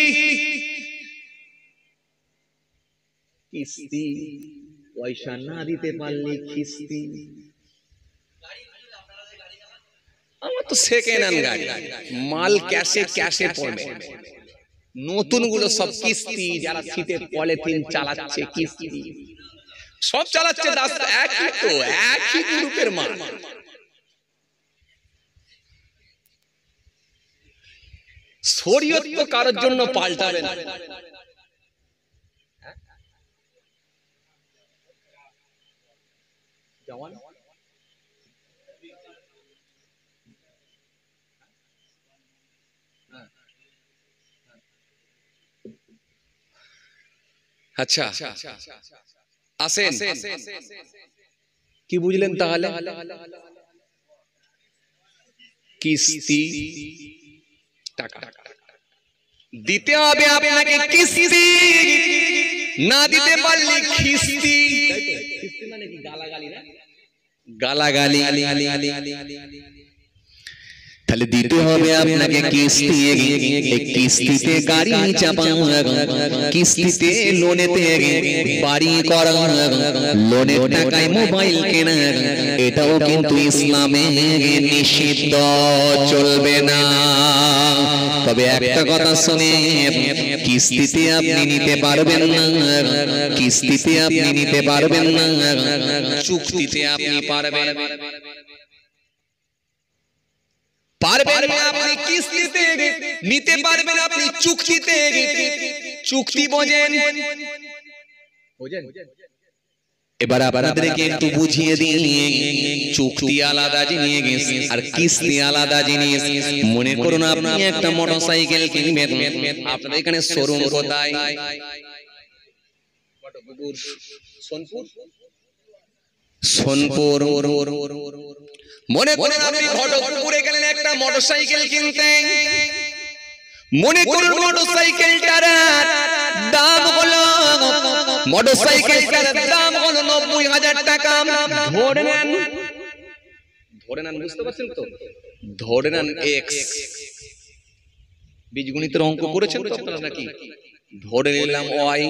পয়সা না দিতে পারলে কিস্তি। আমার তো সেকেন্ড হ্যান্ড গাড়ি, মাল ক্যাশে পড়বে, নতুন গুলো সব কিস্তি। যারা শীতে পলিথিন চালাচ্ছে কিস্তি, সব চালাচ্ছে একই গ্রুপের মাল। শরীয়ত তো কারোর জন্য পাল্টাবে না। আচ্ছা আসেন, কি বুঝলেন তাহলে? কিস্তি টাকা দিতে হবে আপনাকে, কিস্তি না দিতে পারলে খিস্তি। খিস্তি মানে কি? গালাগালি না? গালাগালি। তাহলে দিতে হবে আপনাকে কিস্তি, এই কিস্তিতে গাড়ি চাপা, কিস্তিতে লোনেতে বাড়ি করা, লোনের টাকায় মোবাইল কেনা, এটাও কিন্তু ইসলামে নিষিদ্ধ, চলবে না। তবে একটা কথা শুনে, কিস্তিতে আপনি নিতে পারবেন না, কিস্তিতে আপনি নিতে পারবেন না, চুক্তিতে আপনি পারবেন। পারবেন না আপনি কিস্তিতে নিতে পারবেন আপনি চুক্তিতে। চুক্তি বোঝেন? এবার আপনাদেরকে একটু বুঝিয়ে দিই, চুক্তি আলাদা জিনিস আর কিস্তি আলাদা জিনিস। মনে করুন আপনি একটা মোটরসাইকেল কিনবেন, আপনাদের এখানে শোরুম কোথায়? সোনপুর। মনে করুন আপনি ঘটকপুরে গেলেন একটা মোটরসাইকেল কিনতে। মনে করুন মোটরসাইকেলটার দাম হলো, মোটরসাইকেলটার দাম হলো 90,000 টাকা। ধরে নেন, বুঝতে পারছেন তো? ধরে নেন এক্স। বীজগণিতের অঙ্ক করেছেন তো আপনারা নাকি? ধরে নিলাম ওয়াই,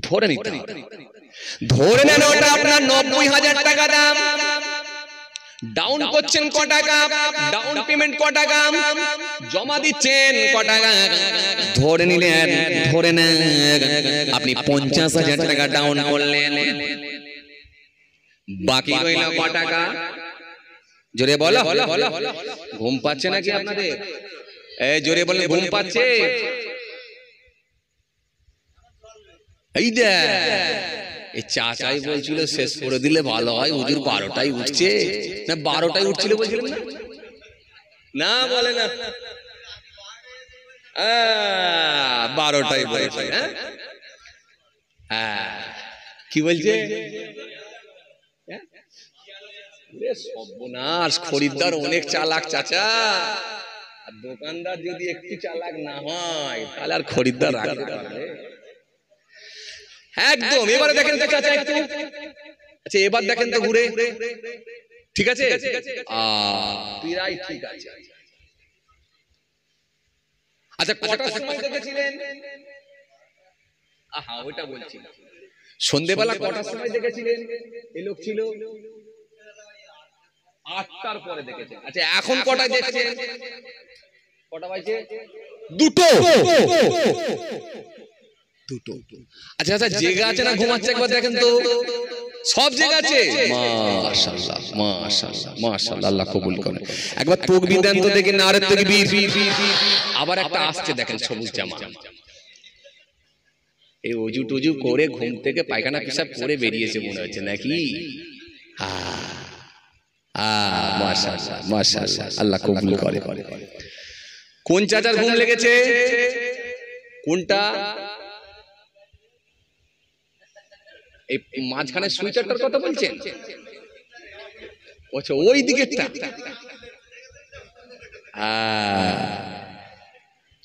ধরে নিতে হবে। ধরে নেন ওটা আপনার 90,000 টাকা দাম। ডাউন করছেন ক টাকা? ডাউন পেমেন্ট ক টাকা? জমা দিচ্ছেন ক টাকা? ধরে নিলেন, ধরে নেন আপনি 50,000 টাকা ডাউন করলেন, বাকি রইল ক টাকা? জোরে বলো। ঘুম পাচ্ছে নাকি আপনাদের? এই জোরে বলে, ঘুম পাচ্ছে? এই দে এই চাচাই বলছিল শেষ করে দিলে ভালো হয়, হুজুর 12টায় উঠছে না, 12টায় উঠছিল বলছিলেন না? না বলে না, 12টায় বলছে। হ্যাঁ, কি বলছে? সর্বনাশ, খরিদ্দার অনেক চালাক চাচা। দোকানদার যদি একটু চালাক না হয় তাহলে আর খরিদ্দার রাখতে পারবে? একদম। এবারে দেখেন তো চাচা একটু, আচ্ছা এবার দেখেন তো ঘুরে, ঠিক আছে? প্রায় ঠিক আছে। আচ্ছা কটার সময় দেখেছিলেন? আহা ওইটা বলছি, সন্ধ্যেবেলা কটার সময় দেখেছিলেন? এই লোক ছিল 8টার পরে দেখেছেন। আচ্ছা এখন কটায় দেখছেন? কটা বাজে? 2টো। আচ্ছা আচ্ছা, জেগে আছে না ঘুমাচ্ছে একবার দেখেন তো? সব জেগে আছে। মাশাআল্লাহ, মাশাআল্লাহ, মাশাআল্লাহ, আল্লাহ কবুল করে। একবার তাকবীর দেন তো দেখি, নারে তাকবীর। আবার একটা আসছে দেখেন, সবুজ জামা। এই ওযু টুজু করে ঘুম থেকে পায়খানা পেশাব করে বেরিয়েছে মনে হচ্ছে নাকি? মাশাআল্লাহ, মাশাআল্লাহ, আল্লাহ কবুল করে। কোন চাচার ঘুম লেগেছে? কোনটা? এই মাঝখানে সুইচারটার কথা বলছেন? আচ্ছা ওই দিকেরটা।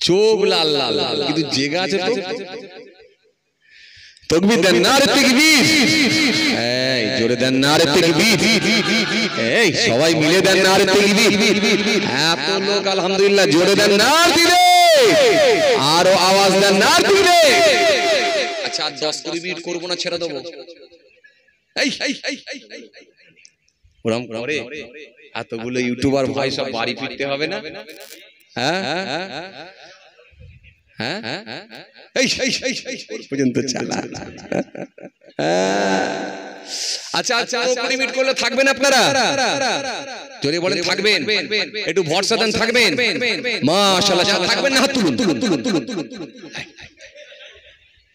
চোখ লাল লাল, কিন্তু জেগে আছে তো। তাকবীর দেন, নারে তাকবীর। এই জোরে দেন নারে তাকবীর। এই সবাই মিলে দেন নারে তাকবীর। এত লোক আলহামদুলিল্লাহ, জোরে দেন নারে দিলে, আরো আওয়াজ দেন নারে দিলে। আচ্ছা আর 10-20 মিনিট করবো না, ছেড়ে দেবো? এই ওরম করে এতগুলো ইউটিউবার ভাই সব বাড়ি ফিরতে হবে না? হ্যাঁ হ্যাঁ হ্যাঁ, এই পর্যন্ত চালা। আচ্ছা আচ্ছা, 20 মিনিট করলে থাকবেন আপনারা? জোরে বলেন থাকবেন? একটু ভরসা দেন থাকবেন? মাশাআল্লাহ, থাকবেন না? হাত তুলুন তুলুন তুলুন তুলুন তুলুন।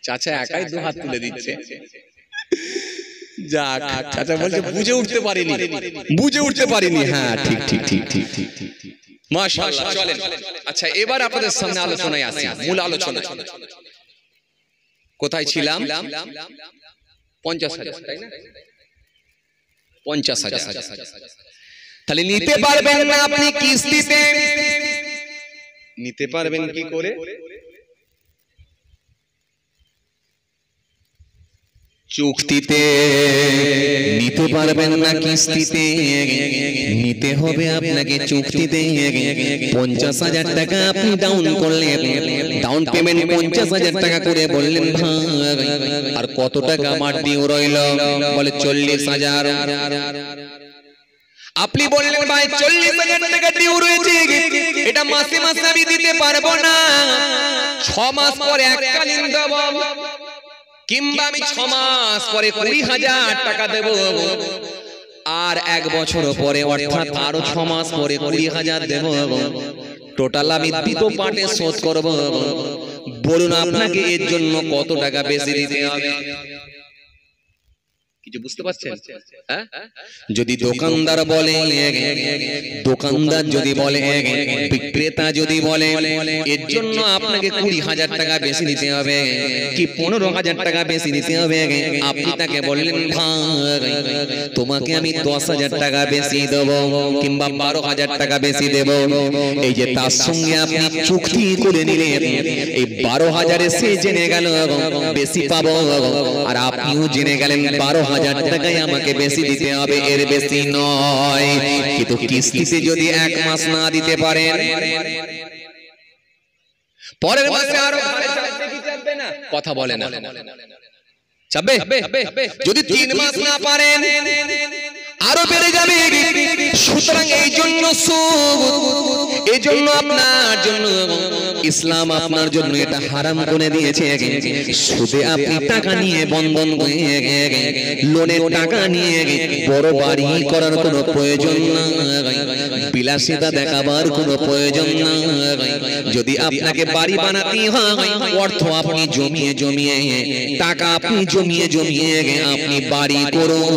চাচা একাই 2 হাত তুলে দিচ্ছে। যাক, চাচা বলছে বুঝে উঠতে পারিনি, বুঝে উঠতে পারিনি। হ্যাঁ ঠিক ঠিক ঠিক ঠিক ঠিক ঠিক, মাশাআল্লাহ। চলেন আচ্ছা এবার আপনাদের সামনে আলোচনায় আসি, মূল আলোচনা। কোথায় ছিলাম? 50,000, তাই না? 50,000। তাহলে নিতে পারবেন না আপনি কিস্তিতে, নিতে পারবেন কি করে? চুক্তিতে নিতে পারবেন না, কিস্তিতে নিতে হবে আপনাকে। চুক্তিতে 50,000 টাকা আপনি ডাউন করলেন, ডাউন পেমেন্ট 50,000 টাকা করে বললেন ভাই আর কত টাকা আমার ডিউ রইল, বলে 40,000। আপনি বললেন ভাই 40,000 টাকা ডিউ রয়েছে, এটা মাসে মাসে আমি দিতে পারবো না, 6 মাস পরে এককালীন দেব, কিংবা আমি 6 মাস পরে 20,000 টাকা দেব, আর 1 বছর পরে অর্থাৎ আরো 6 মাস পরে 20,000 দেব, টোটাল আমি দুটো পার্টে শোধ করব। বলুন আপনাকে এর জন্য কত টাকা বেশি দিতে হবে? কিছু বুঝতে পারছেন? হ্যাঁ, যদি দোকানদার বলে, দোকানদার যদি বলে, বিক্রেতা যদি বলে এর জন্য আপনাকে 20,000 টাকা বেশি দিতে হবে কি 15,000 টাকা বেশি দিতে হবে, আপনি তাকে বললেন ভাই তোমাকে আমি 10,000 টাকা বেশি দেব কিংবা 12,000 টাকা বেশি দেব, এই যে তার সঙ্গে আপনি চুক্তি করে নিলেন, এই 12,000 সে জেনে গেল বেশি পাবো, আর আপনিও জেনে গেলেন 12,000 টাকাই আমাকে বেশি দিতে হবে, এর বেশি নয়। কিন্তু কিস্তিতে যদি 1 মাস না দিতে পারেন, পরের মাসে আরো চাপবে না, কথা বলে না, চাপবে। যদি 3 মাস না পারেন আরো বেড়ে যাবে। সুতরাং এই জন্য সুদ, এই জন্য আপনার জন্য ইসলাম আপনার জন্য এটা হারাম করে দিয়েছে। সুদে আপনি টাকা নিয়ে বন্ধন করে লোনের টাকা নিয়ে বড় বাড়ি করার কোনো প্রয়োজন নাই, বিলাসিতা দেখাবার কোনো প্রয়োজন নাই। যদি আপনাকে বাড়ি বানাতে হয়, অর্থ আপনি জমিয়ে জমিয়ে, টাকা আপনি জমিয়ে জমিয়ে আপনি বাড়ি করুন,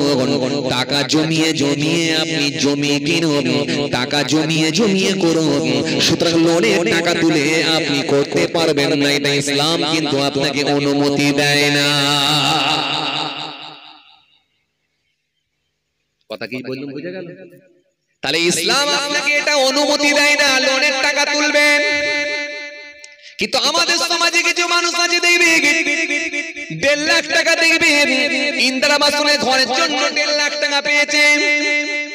টাকা জমিয়ে জমিয়ে আপনি জমি কিনুন, টাকা জমিয়ে জমিয়ে করুন। সুতরাং লোনের টাকা তুলে আপনি করতে পারবেন না, এটা ইসলাম কিন্তু আপনাকে অনুমতি দেয় না। কথা কি বললাম বুঝে গেল? তাহলে ইসলাম আপনাকে এটা অনুমতি দেয় না লোনের টাকা তুলবেন। কিন্তু আমাদের সমাজে কিছু মানুষ আছে দেখবে 1.5 লাখ টাকা দেখবে ইন্দিরা আবাসনের ঘরের জন্য 1.5 লাখ টাকা পেয়েছে,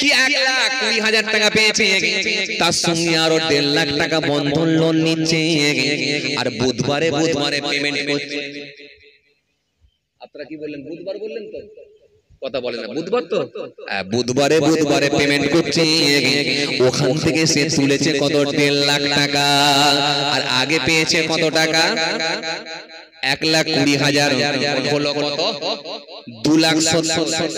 কি 1,20,000 টাকা পেয়েছে, তার সঙ্গে আরো 1.5 লাখ টাকা বন্ধন লোন নিচ্ছে, আর বুধবারে বুধবারে পেমেন্ট করছে। আপনারা কি বললেন? বুধবার বললেন তো? কথা বলেন না, বুধবার তো? বুধবারে বুধবারে পেমেন্ট করছে, ওখান থেকে সে তুলেছে কত 1.5 লাখ টাকা, আর আগে পেয়েছে কত টাকা 1,20,000, হলো কত 2,70,000।